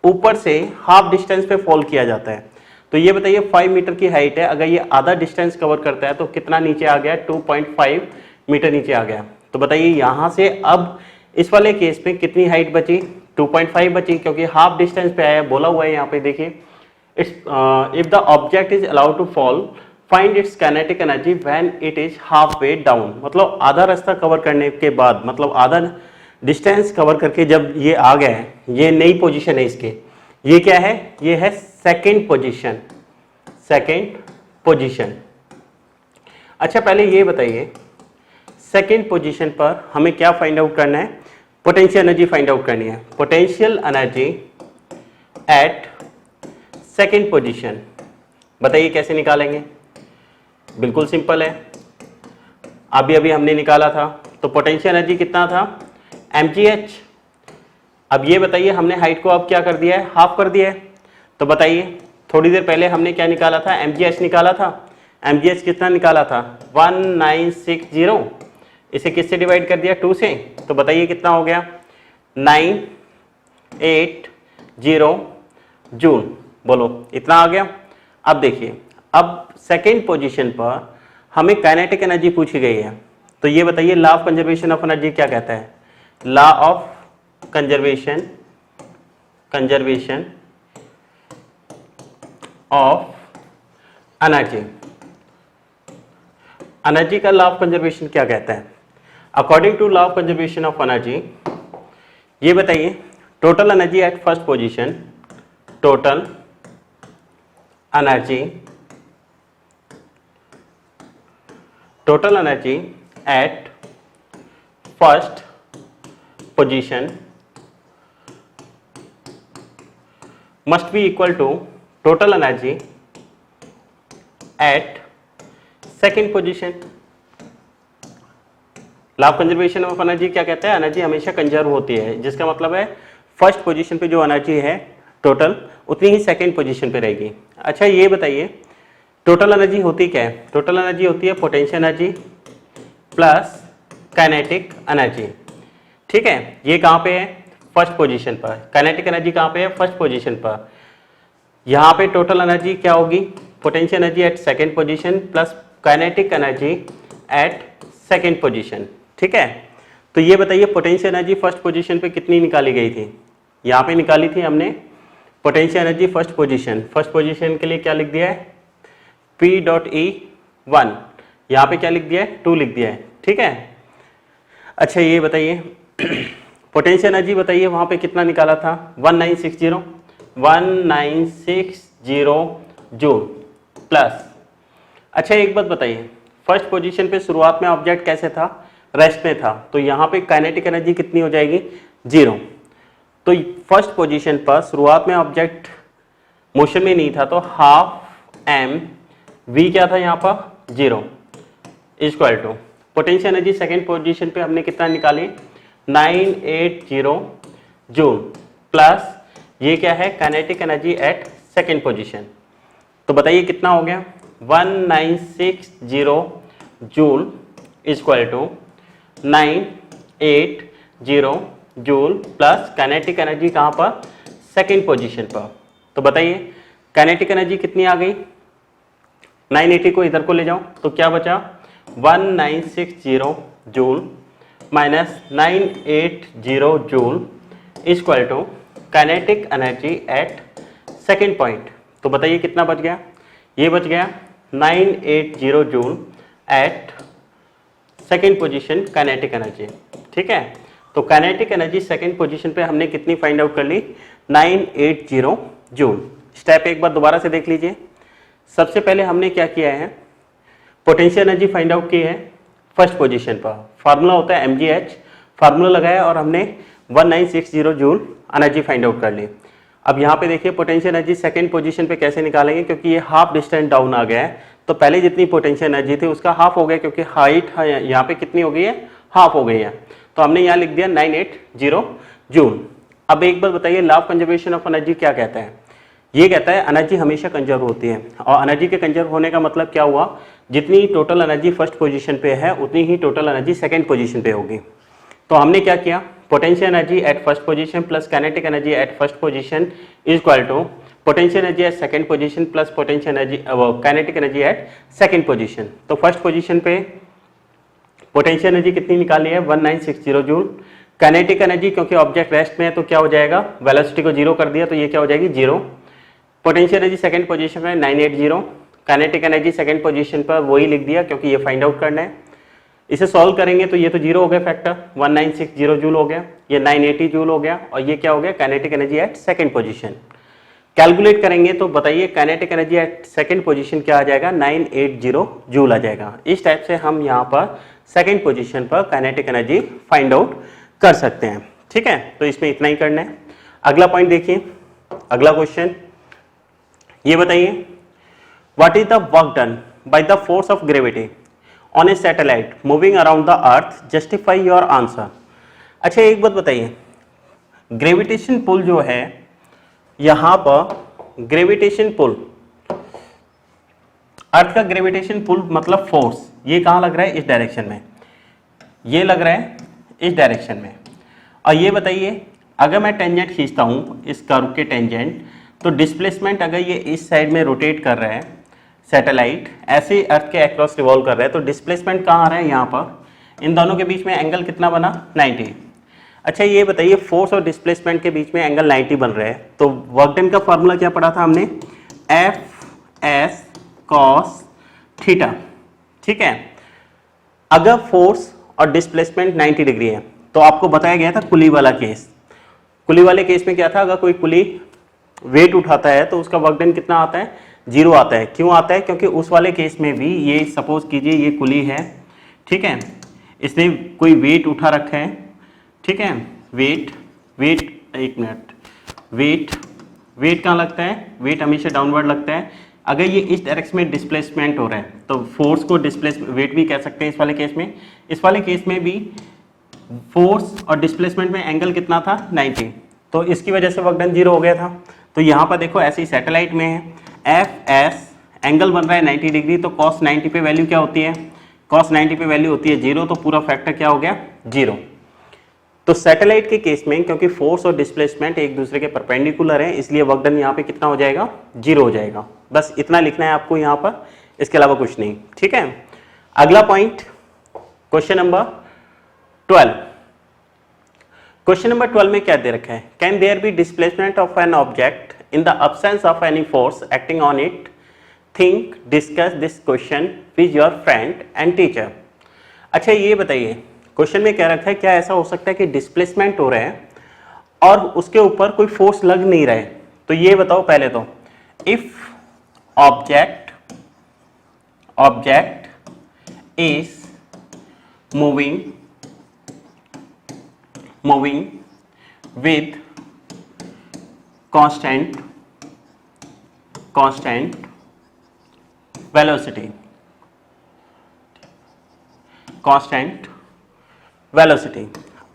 ऊपर से हाफ डिस्टेंस पे फॉल किया जाता है। तो ये बताइए 5 मीटर की हाइट है, अगर ये आधा डिस्टेंस कवर करता है तो कितना नीचे आ गया 2.5 मीटर नीचे आ गया। तो बताइए यहाँ से अब इस वाले केस में कितनी हाइट बची 2.5 बची, क्योंकि हाफ डिस्टेंस पे आया, बोला हुआ है यहाँ पे देखिए if the object is allowed to fall find its kinetic energy when it is half way down. मतलब आधा रास्ता कवर करने के बाद, मतलब आधा डिस्टेंस कवर करके जब ये आ गया है, ये नई पोजीशन है इसके, ये क्या है, ये है सेकंड पोजीशन, सेकंड पोजीशन। अच्छा पहले ये बताइए सेकंड पोजीशन पर हमें क्या फाइंड आउट करना है, पोटेंशियल एनर्जी फाइंड आउट करनी है। Potential energy at second position, बताइए कैसे निकालेंगे, बिल्कुल सिंपल है, अभी अभी हमने निकाला था। तो पोटेंशियल एनर्जी कितना था mgh। अब ये बताइए हमने हाइट को अब क्या कर दिया है, हाफ कर दिया है। तो बताइए थोड़ी देर पहले हमने क्या निकाला था, mgh निकाला था। mgh कितना निकाला था 1960, इसे किससे डिवाइड कर दिया 2 से। तो बताइए कितना हो गया 980 जूल, बोलो इतना आ गया। अब देखिए अब सेकेंड पोजीशन पर हमें काइनेटिक एनर्जी पूछी गई है। तो ये बताइए law of conservation of energy क्या कहता है, law of conservation conservation of energy. Energy का लॉ ऑफ कंजर्वेशन क्या कहता है? According to law of conservation of energy, ये बताइए total energy at first position, total energy at first position must be equal to total energy at second position। Law of conservation of energy क्या कहता है? Energy हमेशा conserve होती है, जिसका मतलब है फर्स्ट पोजीशन पे जो एनर्जी है टोटल उतनी ही सेकंड पोजीशन पे रहेगी। अच्छा ये बताइए टोटल एनर्जी होती क्या है? टोटल एनर्जी होती है potential energy plus kinetic energy. ठीक है, ये कहाँ पे है? फर्स्ट पोजीशन पर। काइनेटिक एनर्जी कहाँ पे है? फर्स्ट पोजीशन पर। यहाँ पे टोटल एनर्जी क्या होगी? Potential energy at second position plus kinetic energy at second position. ठीक है, तो ये बताइए पोटेंशियल एनर्जी फर्स्ट पोजीशन पे कितनी निकाली गई थी? यहाँ पे निकाली थी हमने potential energy first position. First position के लिए क्या लिख दिया है? P.E1। यहाँ पे क्या लिख दिया है? 2 लिख दिया है। ठीक है, अच्छा ये बताइए पोटेंशियल एनर्जी बताइए वहाँ पे कितना निकाला था? 1960 जूल प्लस। अच्छा एक बात बताइए, फर्स्ट पोजीशन पे शुरुआत में ऑब्जेक्ट कैसे था? रेस्ट में था, तो यहाँ पे काइनेटिक एनर्जी कितनी हो जाएगी? 0। तो फर्स्ट पोजीशन पर शुरुआत में ऑब्जेक्ट मोशन में नहीं था, तो हाफ m v क्या था यहाँ पर? 0 equal to potential energy second position पे हमने कितना निकाली? 980 जूल प्लस ये क्या है? Kinetic energy at second position. तो बताइए कितना हो गया? 1960 joule equal to 980 joule plus kinetic energy कहाँ पर? सेकेंड पोजीशन पर। तो बताइए काइनेटिक एनर्जी कितनी आ गई? 980 को इधर को ले जाओ तो क्या बचा? 1960 joule minus 980 joule equal to kinetic energy at second point. तो बताइए कितना बच गया? ये बच गया 980 joule at second position kinetic energy. ठीक है, तो काइनेटिक एनर्जी सेकेंड पोजीशन पे हमने कितनी फाइंड आउट कर ली? 980 जूल। स्टेप एक बार दोबारा से देख लीजिए। सबसे पहले हमने क्या किया है? पोटेंशियल एनर्जी फाइंड आउट की है फर्स्ट पोजीशन पर। फार्मूला होता है mgh, फार्मूला लगाया और हमने 1960 जूल एनर्जी फाइंड आउट कर ली। अब यहाँ पे देखिए पोटेंशियल एनर्जी सेकंड पोजीशन पे कैसे निकालेंगे, क्योंकि ये हाफ डिस्टेंस डाउन आ गया है, तो पहले जितनी पोटेंशियल एनर्जी थी उसका हाफ हो गया, क्योंकि हाइट यहाँ पे कितनी हो गई है? हाफ हो गई है। तो हमने यहाँ लिख दिया 980 जूल। अब एक बात बताइए law of conservation of energy क्या कहता है? ये कहता है एनर्जी हमेशा कंजर्व होती है, और एनर्जी के कंजर्व होने का मतलब क्या हुआ? जितनी टोटल एनर्जी फर्स्ट पोजीशन पे है उतनी ही टोटल एनर्जी सेकंड पोजीशन पे होगी। तो हमने क्या किया? Potential energy at first position plus kinetic energy at first position equal to potential energy at second position plus potential energy kinetic energy at second position. तो फर्स्ट पोजीशन पे potential energy कितनी निकाली है? 1960 जूल। काइनेटिक एनर्जी क्योंकि object rest में है तो क्या हो जाएगा? वेलोसिटी को 0 कर दिया तो ये क्या हो जाएगी? 0। पोटेंशियल एनर्जी सेकंड पोजीशन में 980, काइनेटिक एनर्जी सेकंड पोजीशन पर वही लिख दिया क्योंकि ये फाइंड आउट करना है। इसे सॉल्व करेंगे तो ये तो 0 हो गया फैक्टर, 1960 जूल हो गया, ये 980 जूल हो गया, और ये क्या हो गया? Kinetic energy at second position. Calculate करेंगे तो बताइए kinetic energy at second position क्या आ जाएगा? 980 जूल आ जाएगा। इस टाइप से हम यहाँ पर सेकंड पोजीशन पर काइनेटिक एनर्जी फाइंड आउट कर सकते हैं। ठीक है, तो इसमें इतना ही करना है। अगला पॉइंट देखिए, अगला क्वेश्चन ये बताइए what is the work done by the force of gravity on A satellite moving around the earth, justify your answer. अच्छा एक बात बताइए, ग्रेविटेशन पुल जो है यहां पर ग्रेविटेशन पुल, अर्थ का ग्रेविटेशन पुल मतलब फोर्स, ये कहां लग रहा है? इस डायरेक्शन में, ये लग रहा है इस डायरेक्शन में। और ये बताइए अगर मैं टेंजेंट खींचता हूं इस कर्व के टेंजेंट, तो डिस्प्लेसमेंट अगर ये इस साइड में रोटेट कर रहा है सैटेलाइट, ऐसे अर्थ के अक्रॉस रिवॉल्व कर रहा है, तो डिस्प्लेसमेंट कहाँ आ रहा है? यहाँ पर। इन दोनों के बीच में एंगल कितना बना? 90। अच्छा ये बताइए फोर्स और डिस्प्लेसमेंट के बीच में एंगल 90 बन रहा है, तो वर्क डन का फॉर्मूला क्या पढ़ा था हमने, एफ एस कॉस थीटा, ठीक है। अगर फोर्स और डिस्प्लेसमेंट 90 डिग्री है तो आपको बताया गया था कुली वाला केस। कुली वाले केस में क्या था, अगर कोई कुली वेट उठाता है तो उसका वर्क डन कितना आता है, 0 आता है। क्यों आता है, क्योंकि उस वाले केस में भी ये सपोज कीजिए ये कुली है, ठीक है, इसने कोई वेट उठा रखा है, ठीक है, वेट एक मिनट, वेट कहाँ लगता है, वेट हमेशा डाउनवर्ड लगता है। अगर ये इस डायरेक्शन में डिस्प्लेसमेंट हो रहा है तो फोर्स को वेट भी कह सकते हैं इस वाले केस में। इस वाले केस में भी फोर्स और डिस्प्लेसमेंट में एंगल कितना था, 90, तो इसकी वजह से वर्क डन 0 हो गया था। तो यहाँ पर देखो ऐसे ही सैटेलाइट में है, एफ एस एंगल बन रहा है 90 डिग्री, तो कॉस 90 पे वैल्यू क्या होती है, कॉस 90 पे वैल्यू होती है 0, तो पूरा फैक्टर क्या हो गया, 0। तो सैटेलाइट के केस में क्योंकि फोर्स और डिस्प्लेसमेंट एक दूसरे के परपेंडिकुलर हैं, इसलिए वर्क डन यहाँ पे कितना हो जाएगा, 0 हो जाएगा। बस इतना लिखना है आपको यहाँ पर, इसके अलावा कुछ नहीं, ठीक है। अगला point, question number 12। Question number 12 में क्या दे रखा है, can there be displacement of an object in the absence of any force acting on it, think discuss this question with your friend and teacher. अच्छा ये बताइए क्वेश्चन में क्या रखा है, क्या ऐसा हो सकता है कि डिस्प्लेसमेंट हो रहा है और उसके ऊपर कोई फोर्स लग नहीं रहा है। तो ये बताओ पहले तो, if object is moving with constant velocity,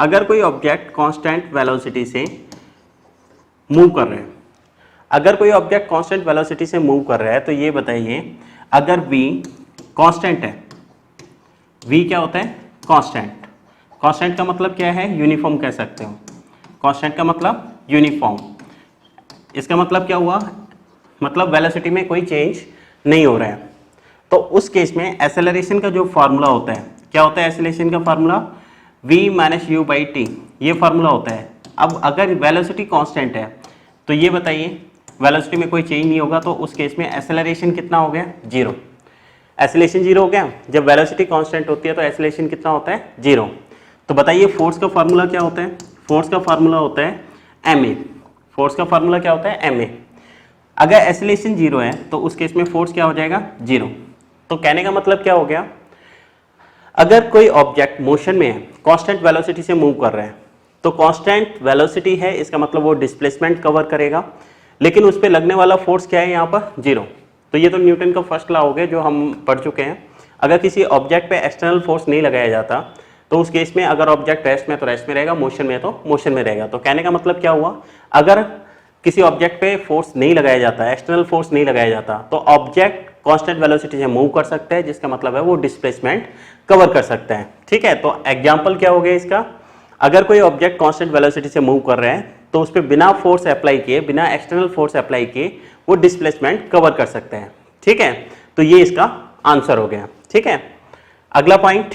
अगर कोई ऑब्जेक्ट कांस्टेंट वेलोसिटी से मूव कर रहा है, अगर कोई ऑब्जेक्ट कांस्टेंट वेलोसिटी से मूव कर रहा है तो ये बताइए, अगर v कांस्टेंट है, v क्या होता है, कांस्टेंट का मतलब क्या है, यूनिफॉर्म कह सकते हो, कांस्टेंट का मतलब यूनिफॉर्म। इसका मतलब क्या हुआ, मतलब वेलोसिटी में कोई चेंज नहीं हो रहा है। तो उस केस में एक्सेलरेशन का जो फार्मूला होता है, क्या होता है एक्सेलरेशन का formula, v minus you by T, ये फार्मूला होता है। अब अगर वेलोसिटी कांस्टेंट है तो ये बताइए वेलोसिटी में कोई चेंज नहीं होगा, तो उस केस में एक्सेलरेशन कितना हो गया, 0। एक्सेलरेशन 0 हो गया। जब वेलोसिटी कांस्टेंट होती है तो एक्सेलरेशन कितना होता है, 0। तो बताइए फोर्स का फार्मूला क्या होता है, फोर्स का फार्मूला होता है ma। फोर्स का फार्मूला क्या होता है, ma। अगर एक्सेलरेशन 0 है तो उस केस में फोर्स क्या हो जाएगा, 0। तो कहने का मतलब क्या हो गया, अगर कोई ऑब्जेक्ट मोशन में है, कांस्टेंट वेलोसिटी से मूव कर रहा है, तो कांस्टेंट वेलोसिटी है, इसका मतलब वो डिस्प्लेसमेंट कवर करेगा, लेकिन उस पर लगने वाला फोर्स क्या है यहाँ पर, 0। तो ये तो न्यूटन का फर्स्ट लॉ हो गया जो हम पढ़ चुके हैं। अगर किसी ऑब्जेक्ट पे एक्सटर्नल फोर्स नहीं लगाया जाता तो उस केस में अगर ऑब्जेक्ट रेस्ट में तो रेस्ट में रहेगा, मोशन में तो मोशन में रहेगा। तो कहने का मतलब क्या हुआ, अगर किसी ऑब्जेक्ट पे फोर्स नहीं लगाया जाता, एक्सटर्नल फोर्स नहीं लगाया जाता, तो ऑब्जेक्ट कांस्टेंट वेलोसिटी से मूव कर सकता है, जिसका मतलब है वो डिस्प्लेसमेंट कवर कर सकता है, ठीक है। तो एग्जांपल क्या हो गया इसका, अगर कोई ऑब्जेक्ट कांस्टेंट वेलोसिटी से मूव कर रहा है तो उस पर बिना फोर्स अप्लाई किए, बिना एक्सटर्नल फोर्स अप्लाई किए वो डिस्प्लेसमेंट कवर कर सकते हैं, ठीक है। तो ये इसका आंसर हो गया, ठीक है। अगला पॉइंट,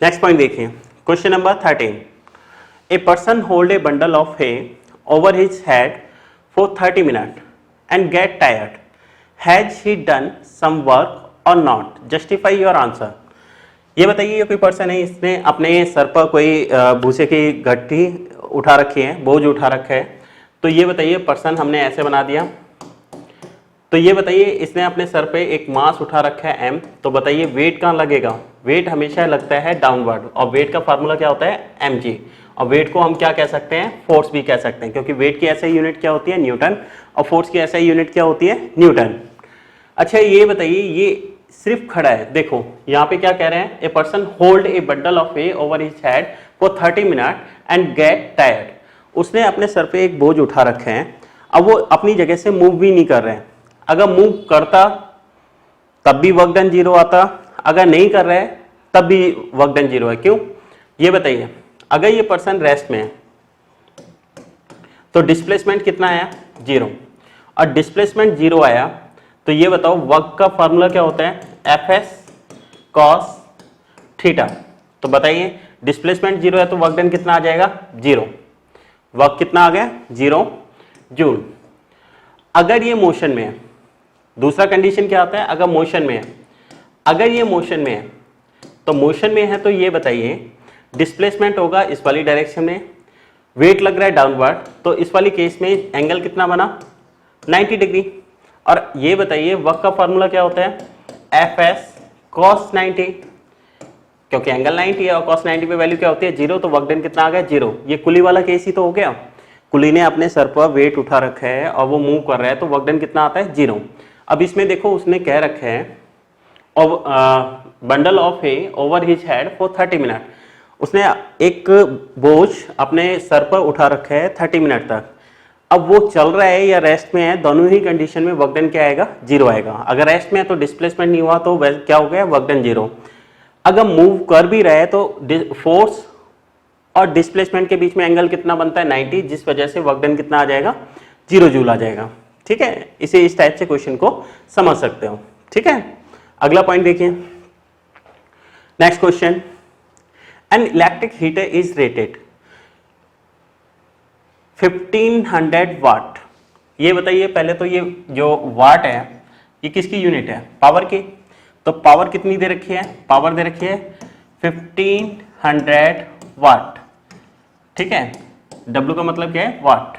नेक्स्ट पॉइंट देखिए, question number 13। A person hold a bundle of hay over his head for 30 minutes and get tired. Has he done some work or not? Justify your answer. ये बताइए, ये कोई पर्सन है, इसने अपने sir पर कोई भूसे की गट्टी उठा रखी है, बोझ उठा रखा है। तो ये बताइए पर्सन हमने ऐसे बना दिया, तो ये बताइए इसने अपने सर पे एक मास उठा रखा है m, तो बताइए वेट कहाँ लगेगा, वेट हमेशा लगता है डाउनवर्ड, और वेट का फार्मूला क्या होता है, mg। और वेट को हम क्या कह सकते हैं, फोर्स भी कह सकते हैं, क्योंकि वेट की ऐसा यूनिट क्या होती है, न्यूटन, और फोर्स की ऐसा यूनिट क्या होती है, न्यूटन। अच्छा ये बताइए, ये सिर्फ खड़ा है, देखो यहाँ पे क्या कह रहे हैं, a person hold a bundle of hay over his head for 30 minute and get tired. उसने अपने सर पे एक बोझ उठा रखे हैं, अब वो अपनी जगह से मूव भी नहीं कर रहे हैं। अगर मूव करता तब भी वर्क डन 0 आता, अगर नहीं कर रहा है तब भी वर्क डन 0 है। क्यों, ये बताइए, अगर ये पर्सन रेस्ट में है तो डिस्प्लेसमेंट कितना आया, 0, और डिस्प्लेसमेंट 0 आया तो ये बताओ वर्क का फार्मूला क्या होता है, एफ एस कॉस थीटा। तो बताइए डिस्प्लेसमेंट 0 है तो वर्क डन कितना आ जाएगा 0, वर्क कितना आ गया 0 जूल। अगर ये मोशन में है, दूसरा कंडीशन क्या आता है, अगर मोशन में है, अगर ये मोशन में है तो मोशन में है तो ये बताइए डिस्प्लेसमेंट होगा इस वाली डायरेक्शन में, वेट लग रहा है डाउनवर्ड, तो इस वाली केस में एंगल कितना बना 90 डिग्री। और ये बताइए वर्क का फॉर्मूला क्या होता है एफ एस कॉस 90, क्योंकि एंगल 90 है और कॉस 90 पे वैल्यू क्या होती है 0, तो वर्क डन कितना आ गया 0। ये कुली वाला केस ही तो हो गया, कुली ने अपने सर पर वेट उठा रखा है और वो मूव कर रहा है तो वर्क डन कितना आता है 0। अब इसमें देखो उसने कह रखा है bundle of hay over his head for 30 minute, उसने एक बोझ अपने सर पर उठा रखा है 30 मिनट तक। अब वो चल रहा है या रेस्ट में है, दोनों ही कंडीशन में वर्क डन क्या आएगा 0 आएगा। अगर रेस्ट में है तो डिस्प्लेसमेंट नहीं हुआ तो क्या हो गया वर्क डन 0। अगर मूव कर भी रहा है तो फोर्स और डिस्प्लेसमेंट के बीच में एंगल कितना बनता है 90, जिस वजह से वर्क डन कितना आ जाएगा 0 जूल आ जाएगा। ठीक है, इसे इस टाइप से क्वेश्चन को समझ सकते हो। ठीक है, अगला पॉइंट देखिए, next question, an electric heater is rated 1500 वाट। ये बताइए पहले तो ये जो वाट है ये किसकी यूनिट है पावर की, तो पावर कितनी दे रखी है, पावर दे रखी है 1500 वाट। ठीक है, W का मतलब क्या है watt.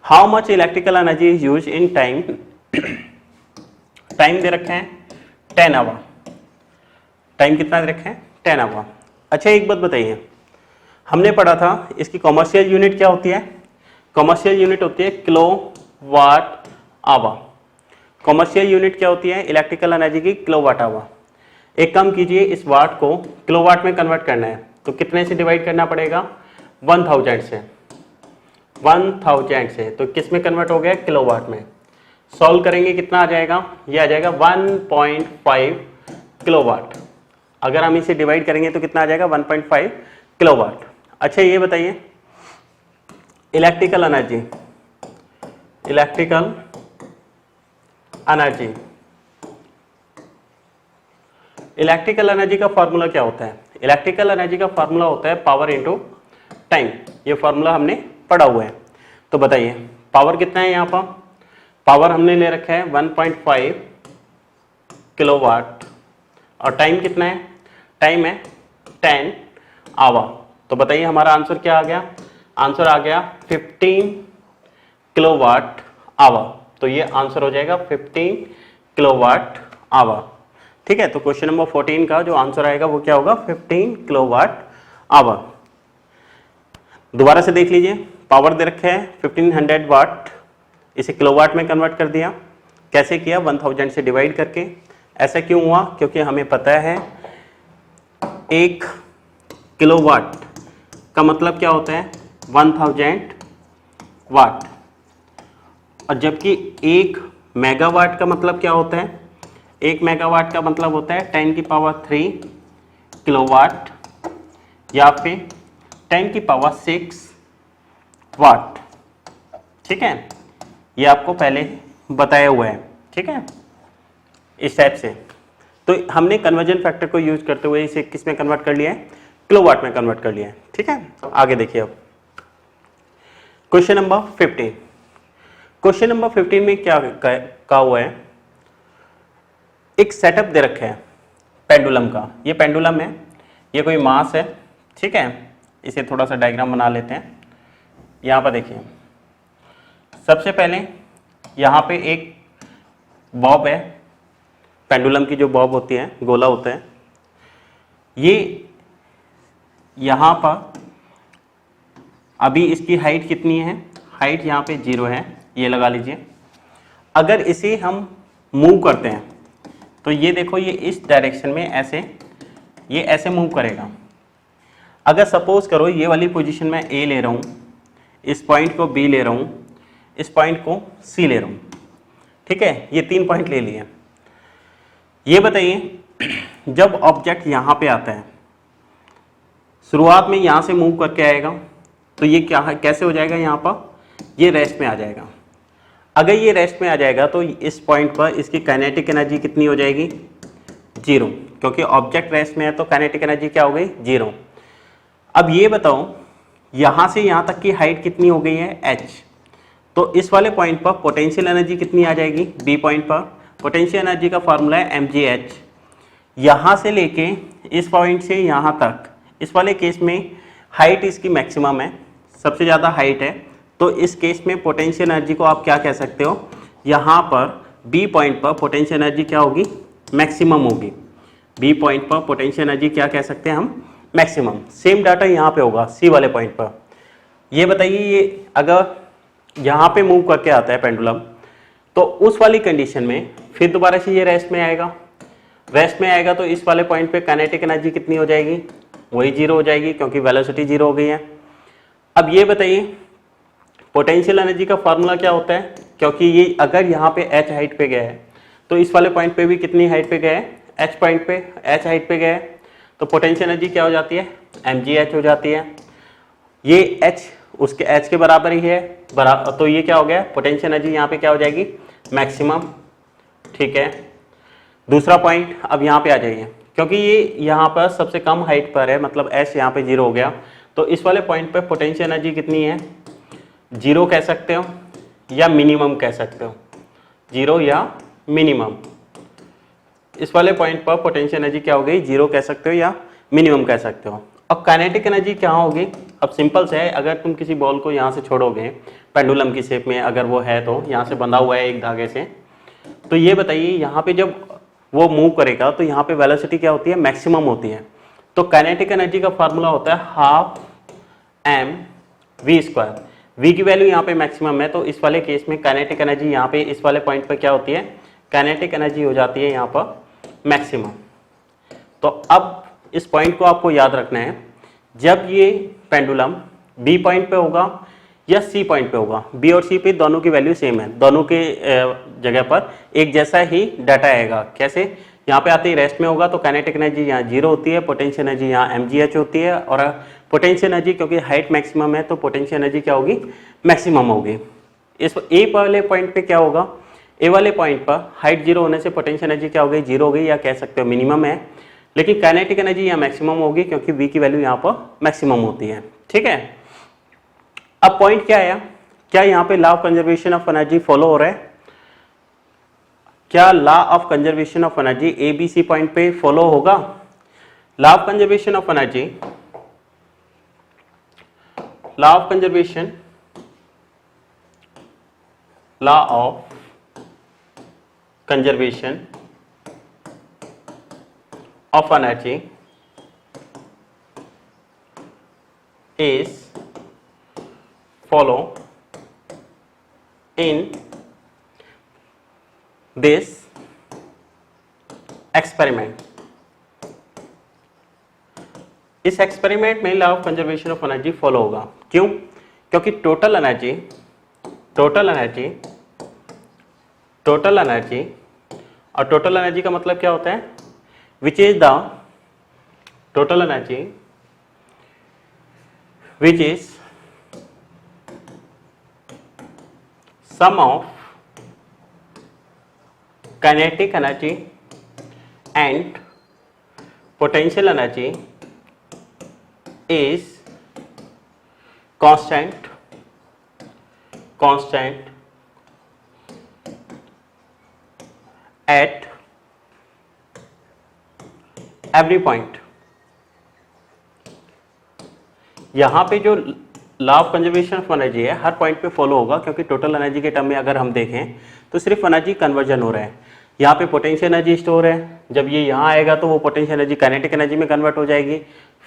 How much electrical energy is use in time, time दे रखे हैं 10 आवर, टाइम कितना दे रखे हैं 10 आवर। अच्छा एक बात बताइए, हमने पढ़ा था इसकी कॉमर्शियल यूनिट क्या होती है, कॉमर्शियल यूनिट होती है kilowatt hour. Commercial unit क्या होती है इलेक्ट्रिकल एनर्जी की, किलो वाट आवर। एक काम कीजिए, इस वाट को किलोवाट में कन्वर्ट करना है तो कितने से डिवाइड करना पड़ेगा 1000 से, 1000 से, तो किस में कन्वर्ट हो गया किलोवाट में। सॉल्व करेंगे कितना आ जाएगा, ये आ जाएगा 1.5 किलोवाट। अगर हम इसे डिवाइड करेंगे तो कितना आ जाएगा 1.5 किलोवाट। अच्छा ये बताइए electrical energy, electrical energy, electrical energy का फॉर्मूला क्या होता है, इलेक्ट्रिकल एनर्जी का फॉर्मूला होता है पावर इनटू टाइम। ये फॉर्मूला हमने पढ़ा हुआ है, तो बताइए पावर कितना है यहाँ पर, पावर हमने ले रखा है 1.5 किलोवाट और टाइम कितना है, टाइम है 10 आवर। तो बताइए हमारा आंसर क्या आ गया, आंसर आ गया 15 किलोवाट आवर। तो ये आंसर हो जाएगा 15 किलोवाट आवर। ठीक है, तो क्वेश्चन नंबर 14 का जो आंसर आएगा वो क्या होगा 15 किलोवाट आवर। दोबारा से देख लीजिए, पावर दे रखे है 1500 वाट, इसे किलोवाट में कन्वर्ट कर दिया, कैसे किया 1000 से डिवाइड करके। ऐसा क्यों हुआ, क्योंकि हमें पता है 1 किलोवाट का मतलब क्या होता है 1000 वाट, और जबकि 1 मेगावाट का मतलब क्या होता है, 1 मेगावाट का मतलब होता है 10 की पावर 3 किलोवाट या फिर 10 की पावर 6 वाट। ठीक है, ये आपको पहले बताया हुआ है। ठीक है, इस टाइप से तो हमने कन्वर्जन फैक्टर को यूज करते हुए इसे किस में कन्वर्ट कर लिया है, किलोवाट में कन्वर्ट कर लिया है। ठीक है, आगे देखिए अब क्वेश्चन नंबर 15। क्वेश्चन नंबर 15 में क्या कहा हुआ है, एक सेटअप दे रखा है पेंडुलम का, ये पेंडुलम है, ये कोई मास है। ठीक है, इसे थोड़ा सा डायग्राम बना लेते हैं। यहाँ पर देखिए, सबसे पहले यहाँ पे एक बॉब है, पेंडुलम की जो बॉब होती है गोला होता है, ये यहाँ पर अभी इसकी हाइट कितनी है, हाइट यहाँ पे 0 है, ये लगा लीजिए। अगर इसे हम मूव करते हैं तो ये देखो ये इस डायरेक्शन में ऐसे, ये ऐसे मूव करेगा। अगर सपोज करो ये वाली पोजीशन में ए ले रहा हूँ, इस पॉइंट को बी ले रहा हूँ, इस पॉइंट को सी ले रहा हूँ। ठीक है, ये 3 पॉइंट ले लिए। ये बताइए जब ऑब्जेक्ट यहाँ पे आता है, शुरुआत में यहाँ से मूव करके आएगा तो ये क्या है, कैसे हो जाएगा, यहाँ पर ये रेस्ट में आ जाएगा। अगर ये रेस्ट में आ जाएगा तो इस पॉइंट पर इसकी काइनेटिक एनर्जी कितनी हो जाएगी 0, क्योंकि ऑब्जेक्ट रेस्ट में है तो काइनेटिक एनर्जी क्या हो गई 0। अब ये बताओ यहाँ से यहाँ तक की हाइट कितनी हो गई है h, तो इस वाले पॉइंट पर पोटेंशियल एनर्जी कितनी आ जाएगी, बी पॉइंट पर पोटेंशियल एनर्जी का फॉर्मूला है mgh। यहाँ से लेके इस पॉइंट से यहाँ तक, इस वाले केस में हाइट इसकी मैक्सिमम है, सबसे ज़्यादा हाइट है, तो इस केस में पोटेंशियल एनर्जी को आप क्या कह सकते हो, यहाँ पर बी पॉइंट पर पोटेंशियल एनर्जी क्या होगी, मैक्सिमम होगी। बी पॉइंट पर पोटेंशियल एनर्जी क्या कह सकते हैं हम, मैक्सिमम। सेम डाटा यहाँ पे होगा सी वाले पॉइंट पर। ये बताइए, ये अगर यहाँ पे मूव करके आता है पेंडुलम, तो उस वाली कंडीशन में फिर दोबारा से ये रेस्ट में आएगा। रेस्ट में आएगा तो इस वाले पॉइंट पे काइनेटिक एनर्जी कितनी हो जाएगी, वही जीरो हो जाएगी, क्योंकि वेलोसिटी जीरो हो गई है। अब ये बताइए पोटेंशियल एनर्जी का फार्मूला क्या होता है, क्योंकि ये अगर यहाँ पे h हाइट पे गया है तो इस वाले पॉइंट पे भी कितनी हाइट पे गया है, h पॉइंट पे h हाइट पे गया है, तो पोटेंशियल एनर्जी क्या हो जाती है, mgh हो जाती है। ये h उसके h के बराबर ही है, तो ये क्या हो गया, पोटेंशियल एनर्जी यहाँ पे क्या हो जाएगी, मैक्सिमम। ठीक है, दूसरा पॉइंट अब यहाँ पे आ जाइए, क्योंकि ये यहाँ पर सबसे कम हाइट पर है, मतलब h यहाँ पे जीरो हो गया, तो इस वाले पॉइंट पे पोटेंशियल एनर्जी कितनी है, जीरो कह सकते हो या मिनिमम कह सकते हो, जीरो या मिनिमम। इस वाले पॉइंट पर पोटेंशियल एनर्जी क्या हो गई, जीरो कह सकते हो या मिनिमम कह सकते हो। अब काइनेटिक एनर्जी क्या होगी, अब सिंपल से है, अगर तुम किसी बॉल को यहाँ से छोड़ोगे पेंडुलम की शेप में, अगर वो है तो यहाँ से बंधा हुआ है एक धागे से, तो ये बताइए यहाँ पे जब वो मूव करेगा तो यहाँ पे वेलोसिटी क्या होती है, मैक्सिमम होती है। तो काइनेटिक एनर्जी का फार्मूला होता है half M V square. V की वैल्यू यहाँ पे मैक्सिमम है, तो इस वाले केस में काइनेटिक एनर्जी यहाँ पे इस वाले पॉइंट पर क्या होती है, काइनेटिक एनर्जी हो जाती है यहाँ पर मैक्सिमम। तो अब इस पॉइंट को आपको याद रखना है, जब ये पेंडुलम बी पॉइंट पे होगा या सी पॉइंट पे होगा, बी और सी पे दोनों की वैल्यू सेम है, दोनों के जगह पर एक जैसा ही डाटा आएगा। कैसे, यहाँ पे आते ही रेस्ट में होगा तो काइनेटिक एनर्जी यहाँ जीरो होती है, पोटेंशियल एनर्जी यहाँ mgh होती है, और पोटेंशियल एनर्जी क्योंकि हाइट मैक्सिमम है तो पोटेंशियल एनर्जी क्या होगी, मैक्सिमम होगी। इस ए वाले पॉइंट पे क्या होगा, ए वाले पॉइंट पर हाइट जीरो होने से पोटेंशियल एनर्जी क्या हो गई, जीरो हो गई, या कह सकते हो मिनिमम है, लेकिन काइनेटिक एनर्जी यहाँ मैक्सिमम होगी क्योंकि v की वैल्यू यहाँ पर मैक्सिमम होती है। ठीक है, अब पॉइंट क्या है, क्या यहाँ पे law of conservation of energy follow हो रहा है, क्या law of conservation of energy A B C point पे फॉलो होगा। Law of conservation of energy, law of conservation, law of conservation of energy is follow in this experiment। इस experiment में law of conservation of energy follow होगा। क्यों, क्योंकि total energy और total energy का मतलब क्या होता है, which is the total energy which is sum of kinetic energy and potential energy is constant at every point. यहाँ पे जो law of conservation of energy है हर पॉइंट पे फॉलो होगा, क्योंकि टोटल एनर्जी के टर्म में अगर हम देखें तो सिर्फ एनर्जी कन्वर्जन हो रहा है। यहाँ पे पोटेंशियल एनर्जी स्टोर है, जब ये यहाँ आएगा तो वो पोटेंशियल एनर्जी काइनेटिक एनर्जी में कन्वर्ट हो जाएगी,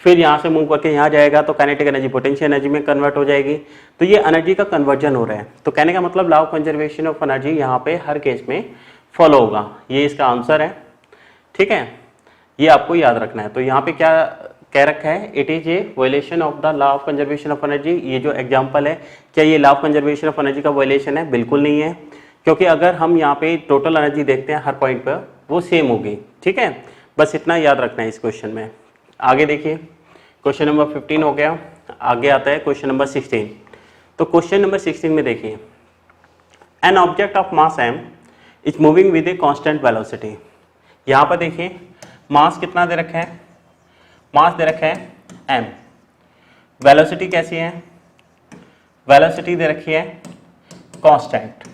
फिर यहाँ से मूव करके यहाँ जाएगा तो काइनेटिक एनर्जी पोटेंशियल एनर्जी में कन्वर्ट हो जाएगी। तो ये एनर्जी का कन्वर्जन हो रहा है। तो कहने का मतलब law of conservation of energy यहाँ पे हर केस में फॉलो होगा, ये इसका आंसर है। ठीक है, ये आपको याद रखना है। तो यहाँ पे क्या कह रखा है, it is a violation of the law of conservation of energy. ये जो एग्जांपल है, क्या ये law of conservation of energy का वायलेशन है? बिल्कुल नहीं है, क्योंकि अगर हम यहाँ पे टोटल एनर्जी देखते हैं हर पॉइंट पर वो सेम होगी। ठीक है, बस इतना याद रखना है इस क्वेश्चन में। आगे देखिए, क्वेश्चन नंबर 15 हो गया, आगे आता है क्वेश्चन नंबर 16। तो क्वेश्चन नंबर 16 में देखिए, an object of mass m is moving with a constant velocity. यहाँ पर देखिए मास कितना दे रखा है, मास दे रखा है m, वेलोसिटी कैसी है, वेलोसिटी दे रखी है कांस्टेंट,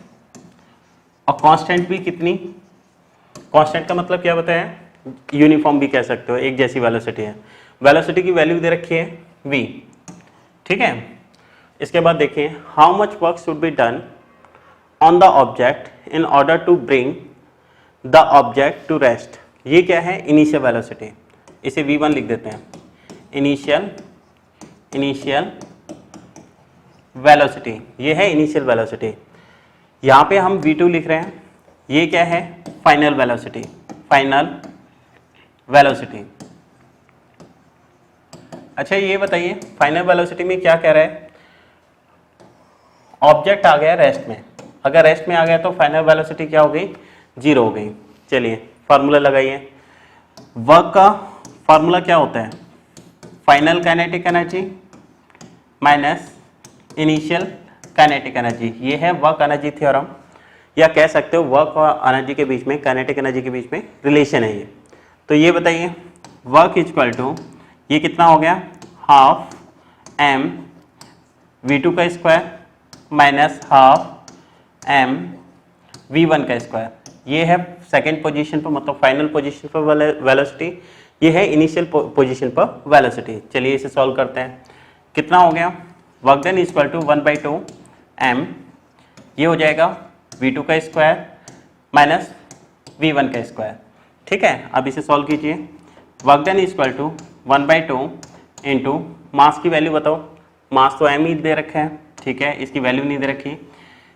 और कांस्टेंट भी कितनी, कांस्टेंट का मतलब क्या बताया, यूनिफॉर्म भी कह सकते हो, एक जैसी वेलोसिटी है। वेलोसिटी की वैल्यू दे रखी है v, ठीक है। इसके बाद देखिए how much work should be done on the object in order to bring the object to rest. ये क्या है, इनिशियल वेलोसिटी, इसे v1 लिख देते हैं, इनिशियल वेलोसिटी, ये है इनिशियल वेलोसिटी। यहाँ पे हम v2 लिख रहे हैं, ये क्या है, फाइनल वेलोसिटी, फाइनल वेलोसिटी। अच्छा ये बताइए फाइनल वेलोसिटी में क्या कह रहा है, ऑब्जेक्ट आ गया रेस्ट में, अगर रेस्ट में आ गया तो फाइनल वेलोसिटी क्या हो गई, 0 हो गई। चलिए फार्मूला लगाइए, वर्क का फार्मूला क्या होता है, final kinetic energy minus initial kinetic energy, ये है वर्क एनर्जी थ्योरम, या कह सकते हो वर्क और एनर्जी के बीच में, काइनेटिक एनर्जी के बीच में रिलेशन है ये। तो ये बताइए वर्क इक्वल टू, ये कितना हो गया, हाफ m v2 का square minus half m v1 का स्क्वायर, ये है सेकेंड पोजीशन पर, मतलब फाइनल पोजीशन पर वेलोसिटी, ये है इनिशियल पोजीशन पर वेलोसिटी। चलिए इसे सॉल्व करते हैं, कितना हो गया, work done equal to 1/2 m, ये हो जाएगा v2 का स्क्वायर माइनस v1 का स्क्वायर, ठीक है। अब इसे सॉल्व कीजिए, work done equal to 1/2 into mass की वैल्यू बताओ, मास तो m ही दे रखा है, ठीक है, इसकी वैल्यू नहीं दे रखी।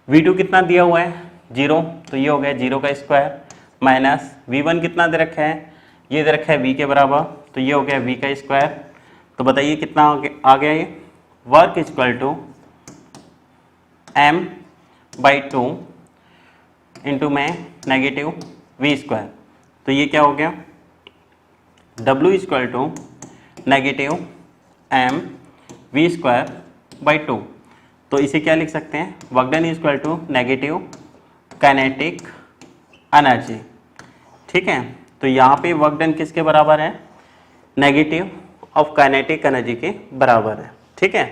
v2 कितना दिया हुआ है 0, तो ये हो गया 0 का स्क्वायर माइनस v1 कितना दे रखा है, ये दे रखा है v के बराबर, तो ये हो गया v का स्क्वायर। तो बताइए कितना आ गया ये, work equal to m/2 into में नेगेटिव v स्क्वायर, तो ये क्या हो गया, w equal to negative m v square by 2। तो इसे क्या लिख सकते हैं, work done equal to negative kinetic energy, ठीक है। तो यहाँ पे वर्क डन किसके बराबर है, नेगेटिव ऑफ काइनेटिक एनर्जी के बराबर है, ठीक है।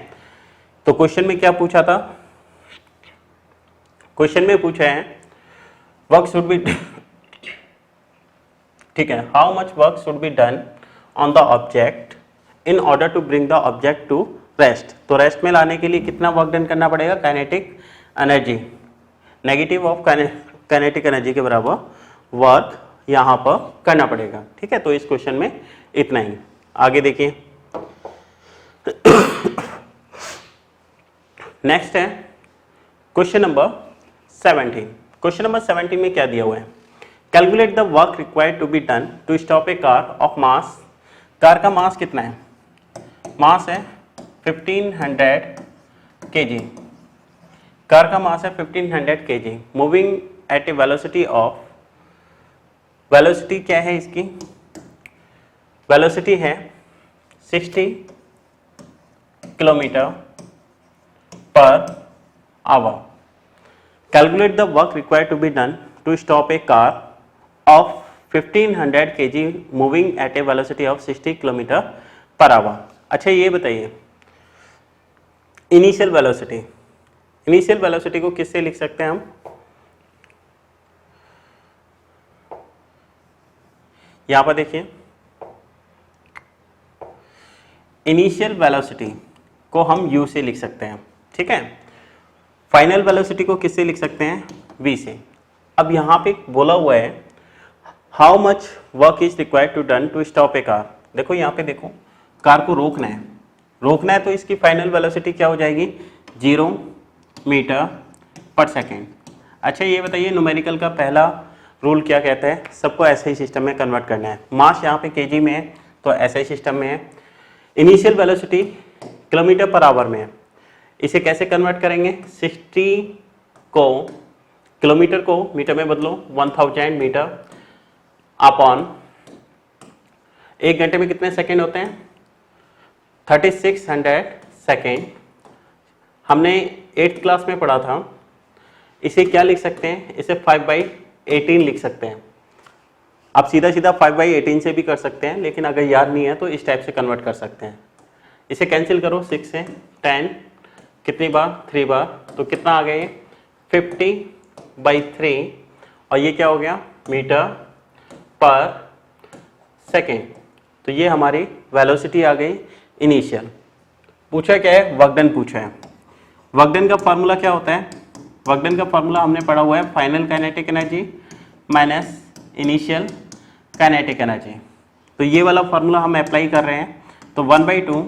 तो क्वेश्चन में क्या पूछा था, क्वेश्चन में पूछा है वर्क शुड बी, ठीक है, how much work should be done on the object in order to bring the object to rest. तो रेस्ट में लाने के लिए कितना वर्क डन करना पड़ेगा, kinetic energy, negative of kinetic energy के बराबर वर्क यहाँ पर करना पड़ेगा, ठीक है। तो इस क्वेश्चन में इतना ही, आगे देखिए नेक्स्ट है क्वेश्चन नंबर 17। क्वेश्चन नंबर 17 में क्या दिया हुआ है, calculate the work required to be done to stop a car of mass, car का मास कितना है, मास है 1500 kg, कार का मास है 1500 kg, moving at a velocity of, velocity क्या है इसकी, वेलोसिटी है 60 kilometre per hour. Calculate the work required to be done to stop a car of 1500 kg moving at a velocity of 60 kilometre per hour. अच्छा ये बताइए initial velocity, initial velocity को किससे लिख सकते हैं हम, यहां पर देखिए इनिशियल वेलोसिटी को हम u से लिख सकते हैं, ठीक है। फाइनल वेलोसिटी को किससे लिख सकते हैं, v से। अब यहाँ पे बोला हुआ है how much work is required to done to stop a car. देखो यहाँ पे देखो, कार को रोकना है, रोकना है तो इसकी फाइनल वेलोसिटी क्या हो जाएगी, 0 मीटर पर सेकेंड। अच्छा ये बताइए न्यूमेरिकल का पहला रूल क्या कहता है, सबको ऐसे ही सिस्टम में कन्वर्ट करना है। मास यहाँ पे केजी में है तो ऐसे ही सिस्टम में है, initial velocity kilometre per our में है, इसे कैसे कन्वर्ट करेंगे, 60 को किलोमीटर को मीटर में बदलो, 1000 मीटर अपॉन 1 घंटे में कितने सेकेंड होते हैं, 3600 सेकेंड। हमने 8th क्लास में पढ़ा था, इसे क्या लिख सकते हैं, इसे 5/18 लिख सकते हैं। आप सीधा सीधा 5/18 से भी कर सकते हैं, लेकिन अगर याद नहीं है तो इस टाइप से कन्वर्ट कर सकते हैं, इसे कैंसिल करो, 6 से 10 कितनी बार, 3 बार, तो कितना आ गया ये 50/3 और ये क्या हो गया मीटर पर सेकेंड। तो ये हमारी वेलोसिटी आ गई इनिशियल। पूछा क्या है, वर्क डन पूछा है। वर्क डन का फार्मूला क्या होता है, वर्क डन का फार्मूला हमने पढ़ा हुआ है final kinetic energy minus initial kinetic energy. तो ये वाला फार्मूला हम अप्लाई कर रहे हैं, तो 1/2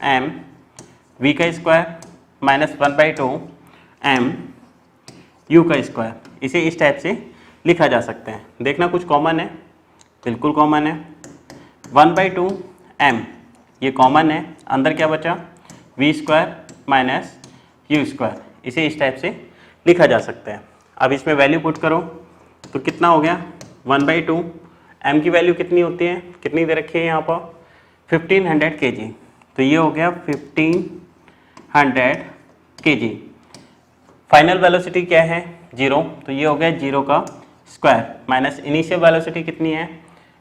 m v का स्क्वायर माइनस 1/2 m u का स्क्वायर, इसे इस टाइप से लिखा जा सकता है। देखना कुछ कॉमन है, बिल्कुल कॉमन है, 1/2 m ये कॉमन है, अंदर क्या बचा v square minus u square, इसे इस टाइप से लिखा जा सकता है। अब इसमें वैल्यू पुट करो तो कितना हो गया 1/2 m की वैल्यू कितनी होती है, कितनी दे रखी है यहाँ पर 1500 kg, तो ये हो गया 1500 kg। फाइनल वेलोसिटी क्या है 0, तो ये हो गया 0 का स्क्वायर माइनस इनिशियल वेलोसिटी कितनी है,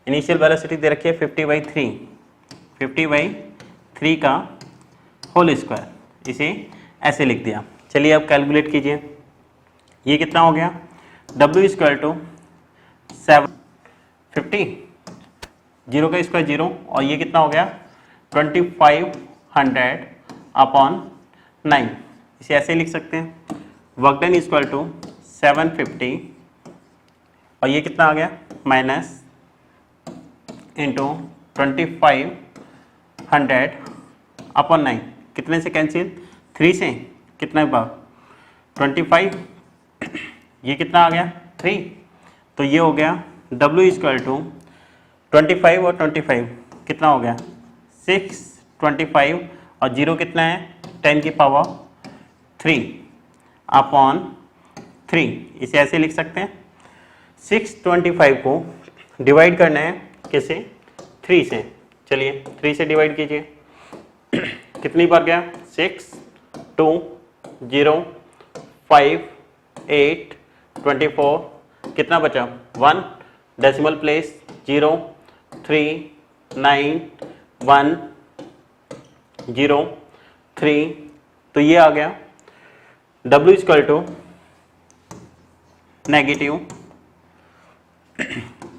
इनिशियल वेलोसिटी दे रखी है 50/3 का होल स्क्वायर, इसे ऐसे लिख दिया। चलिए अब कैलकुलेट कीजिए, ये कितना हो गया W = 750, 0 का स्क्वायर 0 और ये कितना हो गया 2500/9, इसे ऐसे लिख सकते हैं। वर्क डन = 750 और ये कितना आ गया माइनस इंटू 2500/9, कितने से कैंसिल 3 से, कितना बार 25, ये कितना आ गया 3, तो ये हो गया W = 25 और 25 कितना हो गया 625 और 0 कितना है 10⁻3/3, इसे ऐसे लिख सकते हैं। 625 को डिवाइड करना है किसे 3 से, चलिए 3 से डिवाइड कीजिए, कितनी बार गया 6 2 0 5 8 24, कितना बचा 1, डेसिमल प्लेस 0 3 9 1 0 3, तो ये आ गया W =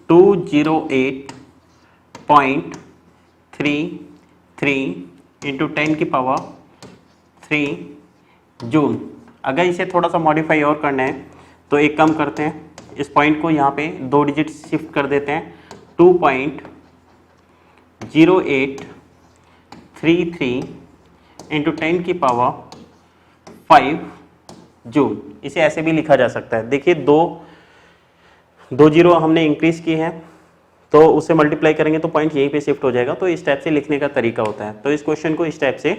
-208.33 इंटू 10⁻³ जूल। अगर इसे थोड़ा सा मॉडिफाई और करना है तो एक काम करते हैं, इस पॉइंट को यहाँ पे 2 डिजिट शिफ्ट कर देते हैं, 2.0833 इंटू 10⁻5 जूल, इसे ऐसे भी लिखा जा सकता है। देखिए दो जीरो हमने इंक्रीज की है तो उससे मल्टीप्लाई करेंगे तो पॉइंट यहीं पे शिफ्ट हो जाएगा, तो इस टाइप से लिखने का तरीका होता है। तो इस क्वेश्चन को इस टाइप से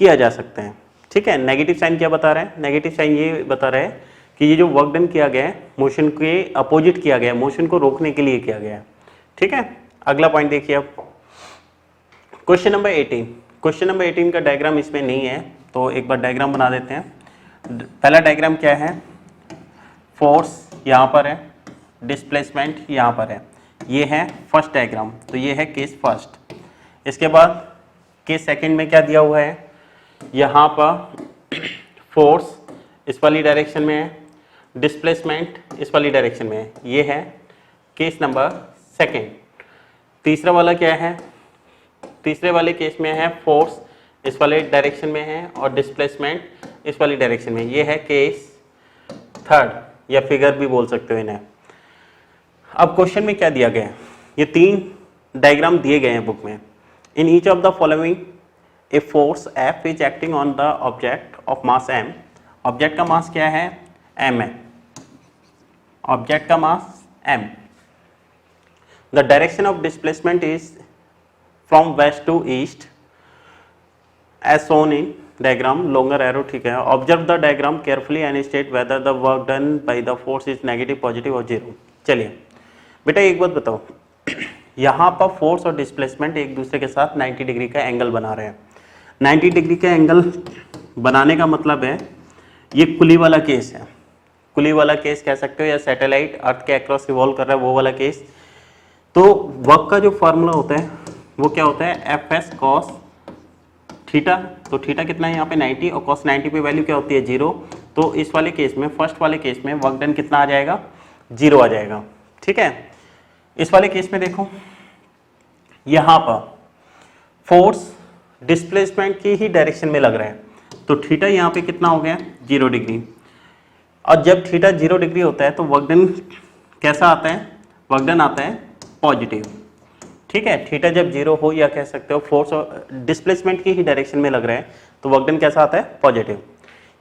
किया जा सकता है, ठीक है। नेगेटिव साइन क्या बता रहा है, नेगेटिव साइन ये बता रहा है कि ये जो वर्क डन किया गया है मोशन के अपोजिट किया गया है, मोशन को रोकने के लिए किया गया है, ठीक है। अगला पॉइंट देखिए अब क्वेश्चन नंबर 18। क्वेश्चन नंबर 18 का डायग्राम इसमें नहीं है तो एक बार डायग्राम बना देते हैं। पहला डायग्राम क्या है, फोर्स यहाँ पर है, डिस्प्लेसमेंट यहाँ पर है, ये है फर्स्ट डायग्राम, तो ये है केस फर्स्ट। इसके बाद केस सेकंड में क्या दिया हुआ है, यहाँ पर फोर्स इस वाली डायरेक्शन में है, डिस्प्लेसमेंट इस वाली डायरेक्शन में है, ये है केस नंबर सेकंड। तीसरा वाला क्या है, तीसरे वाले केस में है फोर्स इस वाले डायरेक्शन में है और डिस्प्लेसमेंट इस वाली डायरेक्शन में, ये है केस थर्ड, या फिगर भी बोल सकते हो इन्हें। अब क्वेश्चन में क्या दिया गया है, ये 3 डायग्राम दिए गए हैं बुक में। In each of the following a force F is acting on the object of mass m। Object का मास क्या है m है, ऑब्जेक्ट का mass m। The direction of displacement is from west to east as shown in diagram, longer arrow, ठीक है। Observe the diagram carefully and state whether the work done by the force is negative, positive और zero. चलिए बेटा एक बात बताओ, यहाँ पर फोर्स और डिस्प्लेसमेंट एक दूसरे के साथ 90 डिग्री का एंगल बना रहे हैं। 90 डिग्री का एंगल बनाने का मतलब है ये कुली वाला केस है, कुली वाला केस कह सकते हो, या सैटेलाइट अर्थ के अक्रॉस रिवॉल्व कर रहा है वो वाला केस। तो वर्क का जो फार्मूला होता है वो क्या होता है, Fs cos थीटा, तो थीटा कितना है यहाँ पे 90 और cos 90 पे वैल्यू क्या होती है 0। तो इस वाले केस में, फर्स्ट वाले केस में वर्क डन कितना आ जाएगा 0 आ जाएगा। ठीक है, इस वाले केस में देखो यहाँ पर फोर्स डिस्प्लेसमेंट की ही डायरेक्शन में लग रहा है, तो थीटा यहाँ पे कितना हो गया 0 डिग्री। और जब थीटा 0 डिग्री होता है तो वर्क डन कैसा आता है, वर्क डन आता है पॉजिटिव। ठीक है, थीटा जब 0 हो या कह सकते हो फोर्स और डिस्प्लेसमेंट की ही डायरेक्शन में लग रहा है तो वर्क डन कैसा आता है पॉजिटिव।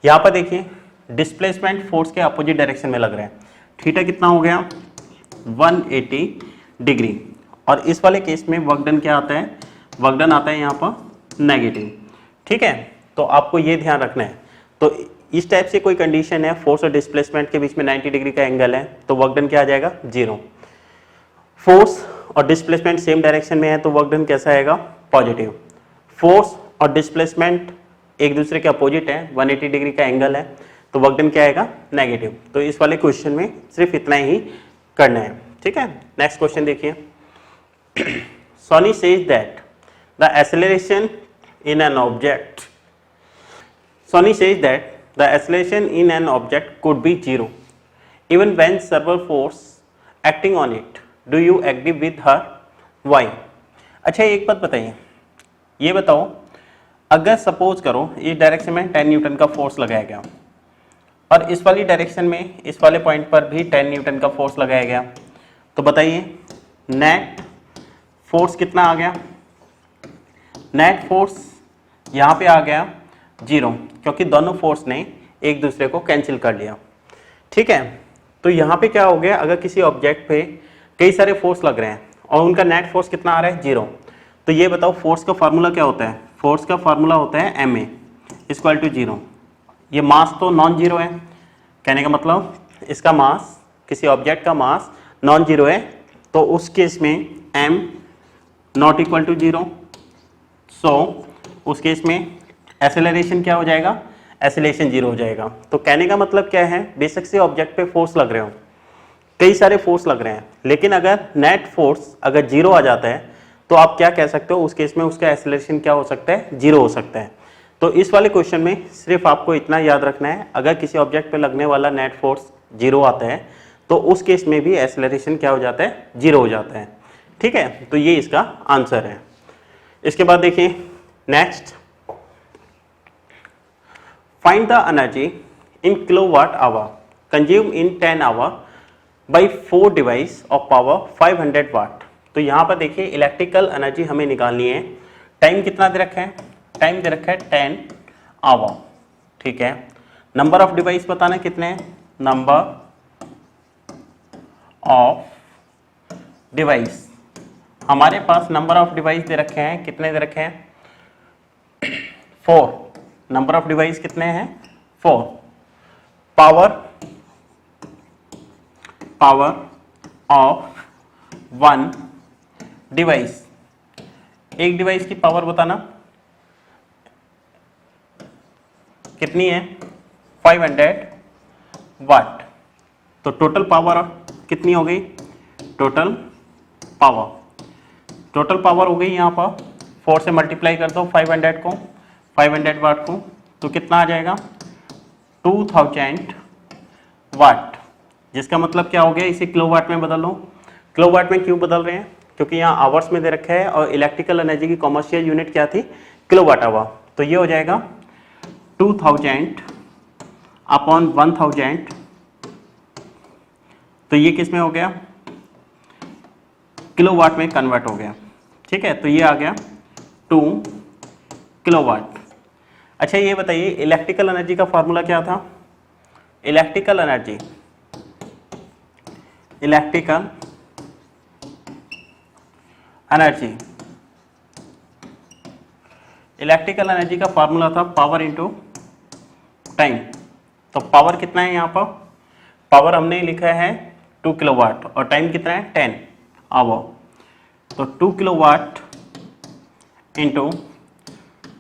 यहाँ पर देखिए डिस्प्लेसमेंट फोर्स के अपोजिट डायरेक्शन में लग रहा है, थीटा कितना हो गया 180 डिग्री। और इस वाले केस में वर्क डन क्या आता है, वर्क डन आता है यहाँ पर नेगेटिव। ठीक है, तो आपको ये ध्यान रखना है। तो इस टाइप से कोई कंडीशन है, फोर्स और डिस्प्लेसमेंट के बीच में 90 डिग्री का एंगल है, तो वर्क डन क्या आ जाएगा 0। फोर्स और डिस्प्लेसमेंट सेम डायरेक्शन में है तो वर्क डन कैसा आएगा पॉजिटिव। फोर्स और डिस्प्लेसमेंट एक दूसरे के अपोजिट है, 180 डिग्री का एंगल है, तो वर्क डन क्या आएगा नेगेटिव। तो इस वाले क्वेश्चन में सिर्फ इतना ही करना है। ठीक है, नेक्स्ट क्वेश्चन देखिए। Soni says that the acceleration in an object, Sony says that the acceleration in an object could be 0 even when several force acting on it. Do you agree with her? Why? अच्छा एक बात बताइए, ये बताओ अगर suppose करो इस direction में 10 न्यूटन का फोर्स लगाया गया और इस वाली डायरेक्शन में इस वाले पॉइंट पर भी 10 न्यूटन का फोर्स लगाया गया, तो बताइए नेट फोर्स कितना आ गया। नेट फोर्स यहाँ पे आ गया 0 क्योंकि दोनों फोर्स ने एक दूसरे को कैंसिल कर लिया। ठीक है, तो यहाँ पे क्या हो गया, अगर किसी ऑब्जेक्ट पे कई सारे फोर्स लग रहे हैं और उनका नेट फोर्स कितना आ रहा है 0, तो ये बताओ फोर्स का फार्मूला क्या होता है। फोर्स का फार्मूला होता है ma इक्वल टू 0। ये मास तो नॉन जीरो है, कहने का मतलब इसका मास, किसी ऑब्जेक्ट का मास नॉन जीरो है, तो उस केस में m नॉट इक्वल टू 0। सो उस केस में एक्सेलरेशन क्या हो जाएगा, एक्सेलरेशन 0 हो जाएगा। तो कहने का मतलब क्या है, बेशक से ऑब्जेक्ट पे फोर्स लग रहे हो, कई सारे फोर्स लग रहे हैं, लेकिन अगर नेट फोर्स अगर 0 आ जाता है तो आप क्या कह सकते हो, उस केस में उसका एक्सेलरेशन क्या हो सकता है 0 हो सकता है। तो इस वाले क्वेश्चन में सिर्फ आपको इतना याद रखना है, अगर किसी ऑब्जेक्ट पे लगने वाला नेट फोर्स 0 आता है तो उस केस में भी एक्सेलरेशन क्या हो जाता है 0 हो जाता है। ठीक है, तो ये इसका आंसर है। इसके बाद देखिए next, find the energy in kilowatt hour consumed in 10 hour by 4 device of power 500 watt। तो यहाँ पर देखिए इलेक्ट्रिकल एनर्जी हमें निकालनी है। टाइम कितना दे रखा है, टाइम दे रखा है 10 आवर। ठीक है, नंबर ऑफ डिवाइस बताना कितने हैं, नंबर ऑफ डिवाइस, हमारे पास नंबर ऑफ डिवाइस दे रखे हैं, कितने दे रखे हैं 4। नंबर ऑफ डिवाइस कितने हैं 4। पावर, पावर ऑफ 1 डिवाइस, एक डिवाइस की पावर बताना कितनी है 500 वाट। तो टोटल पावर कितनी हो गई, टोटल पावर हो गई यहाँ पर 4 से मल्टीप्लाई कर दो 500 वाट को, तो कितना आ जाएगा 2000 वाट, जिसका मतलब क्या हो गया, इसे किलोवाट में बदल लो। किलोवाट में क्यों बदल रहे हैं, क्योंकि यहाँ आवर्स में दे रखा है और इलेक्ट्रिकल एनर्जी की कॉमर्शियल यूनिट क्या थी किलोवाट आवर। तो ये हो जाएगा 2000 अपॉन 1000, तो ये किस में हो गया किलोवाट में कन्वर्ट हो गया। ठीक है, तो ये आ गया 2 किलोवाट। अच्छा ये बताइए इलेक्ट्रिकल एनर्जी का फॉर्मूला क्या था, इलेक्ट्रिकल एनर्जी का फॉर्मूला था पावर इनटू टाइम। तो पावर कितना है यहाँ पर, पावर हमने लिखा है 2 किलोवाट और टाइम कितना है 10 आवर। तो 2 किलोवाट इंटू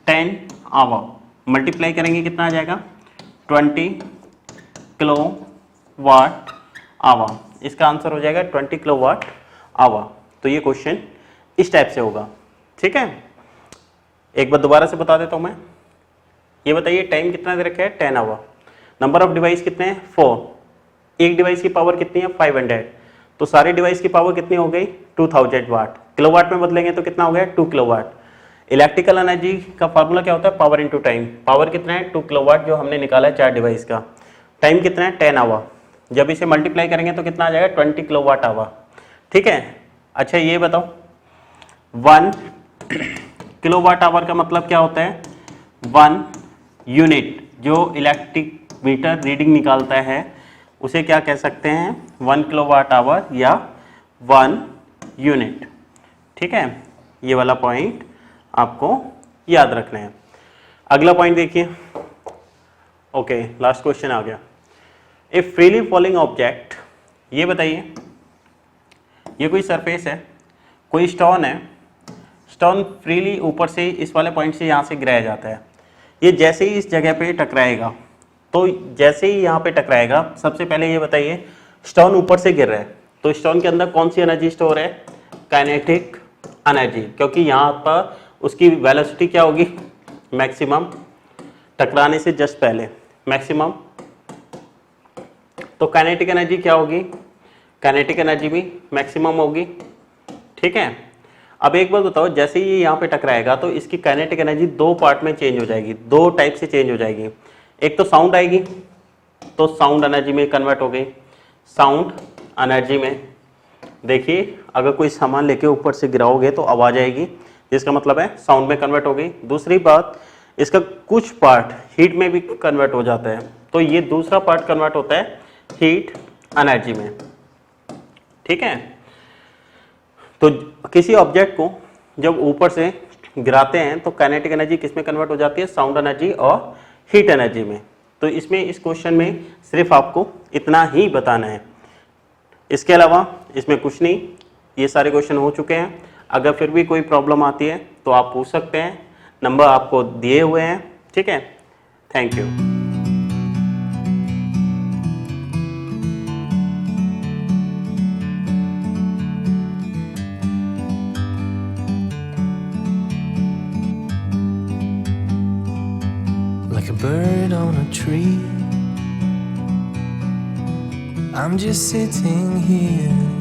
10 आवर मल्टीप्लाई करेंगे कितना आ जाएगा 20 किलोवाट आवर। इसका आंसर हो जाएगा 20 किलोवाट आवर। तो ये क्वेश्चन इस टाइप से होगा। ठीक है, एक बार दोबारा से बता देता हूँ मैं। ये बताइए टाइम कितना दे रखा है 10 आवर, नंबर ऑफ डिवाइस कितने हैं 4, एक डिवाइस की पावर कितनी है 500, तो सारी डिवाइस की पावर कितनी हो गई 2000 वाट। किलोवाट में बदलेंगे तो कितना हो गया 2 किलोवाट। इलेक्ट्रिकल एनर्जी का फार्मूला क्या होता है पावर इंटू टाइम, पावर कितना है 2 किलोवाट जो हमने निकाला है 4 डिवाइस का, टाइम कितना है 10 आवर, जब इसे मल्टीप्लाई करेंगे तो कितना आ जाएगा 20 किलोवाट आवर। ठीक है, अच्छा ये बताओ 1 किलोवाट आवर का मतलब क्या होता है 1 यूनिट, जो इलेक्ट्रिक मीटर रीडिंग निकालता है उसे क्या कह सकते हैं 1 किलोवाट आवर या 1 यूनिट। ठीक है, ये वाला पॉइंट आपको याद रखना है। अगला पॉइंट देखिए, ओके लास्ट क्वेश्चन आ गया। ए फ्रीली फॉलिंग ऑब्जेक्ट, ये बताइए ये कोई सरफेस है, कोई स्टोन है, स्टोन फ्रीली ऊपर से इस वाले पॉइंट से यहाँ से गिराया जाता है, ये जैसे ही इस जगह पे टकराएगा, तो जैसे ही यहाँ पे टकराएगा सबसे पहले ये बताइए स्टोन ऊपर से गिर रहा है तो स्टोन के अंदर कौन सी एनर्जी स्टोर है काइनेटिक एनर्जी, क्योंकि यहाँ पर उसकी वेलोसिटी क्या होगी मैक्सिमम, टकराने से जस्ट पहले मैक्सिमम, तो काइनेटिक एनर्जी क्या होगी, काइनेटिक एनर्जी भी मैक्सिमम होगी। ठीक है, अब एक बात बताओ जैसे ही यहाँ पे टकराएगा तो इसकी काइनेटिक एनर्जी दो पार्ट में चेंज हो जाएगी, दो टाइप से चेंज हो जाएगी। एक तो साउंड आएगी तो साउंड एनर्जी में कन्वर्ट हो गई, साउंड एनर्जी में देखिए अगर कोई सामान लेके ऊपर से गिराओगे तो आवाज आएगी, जिसका मतलब है साउंड में कन्वर्ट हो गई। दूसरी बात इसका कुछ पार्ट हीट में भी कन्वर्ट हो जाता है, तो ये दूसरा पार्ट कन्वर्ट होता है हीट एनर्जी में। ठीक है, तो किसी ऑब्जेक्ट को जब ऊपर से गिराते हैं तो काइनेटिक एनर्जी किस में कन्वर्ट हो जाती है साउंड एनर्जी और हीट एनर्जी में। तो इसमें इस क्वेश्चन में सिर्फ आपको इतना ही बताना है, इसके अलावा इसमें कुछ नहीं, ये सारे क्वेश्चन हो चुके हैं। अगर फिर भी कोई प्रॉब्लम आती है तो आप पूछ सकते हैं, नंबर आपको दिए हुए हैं। ठीक है, thank you. Like a bird on a tree, I'm just sitting here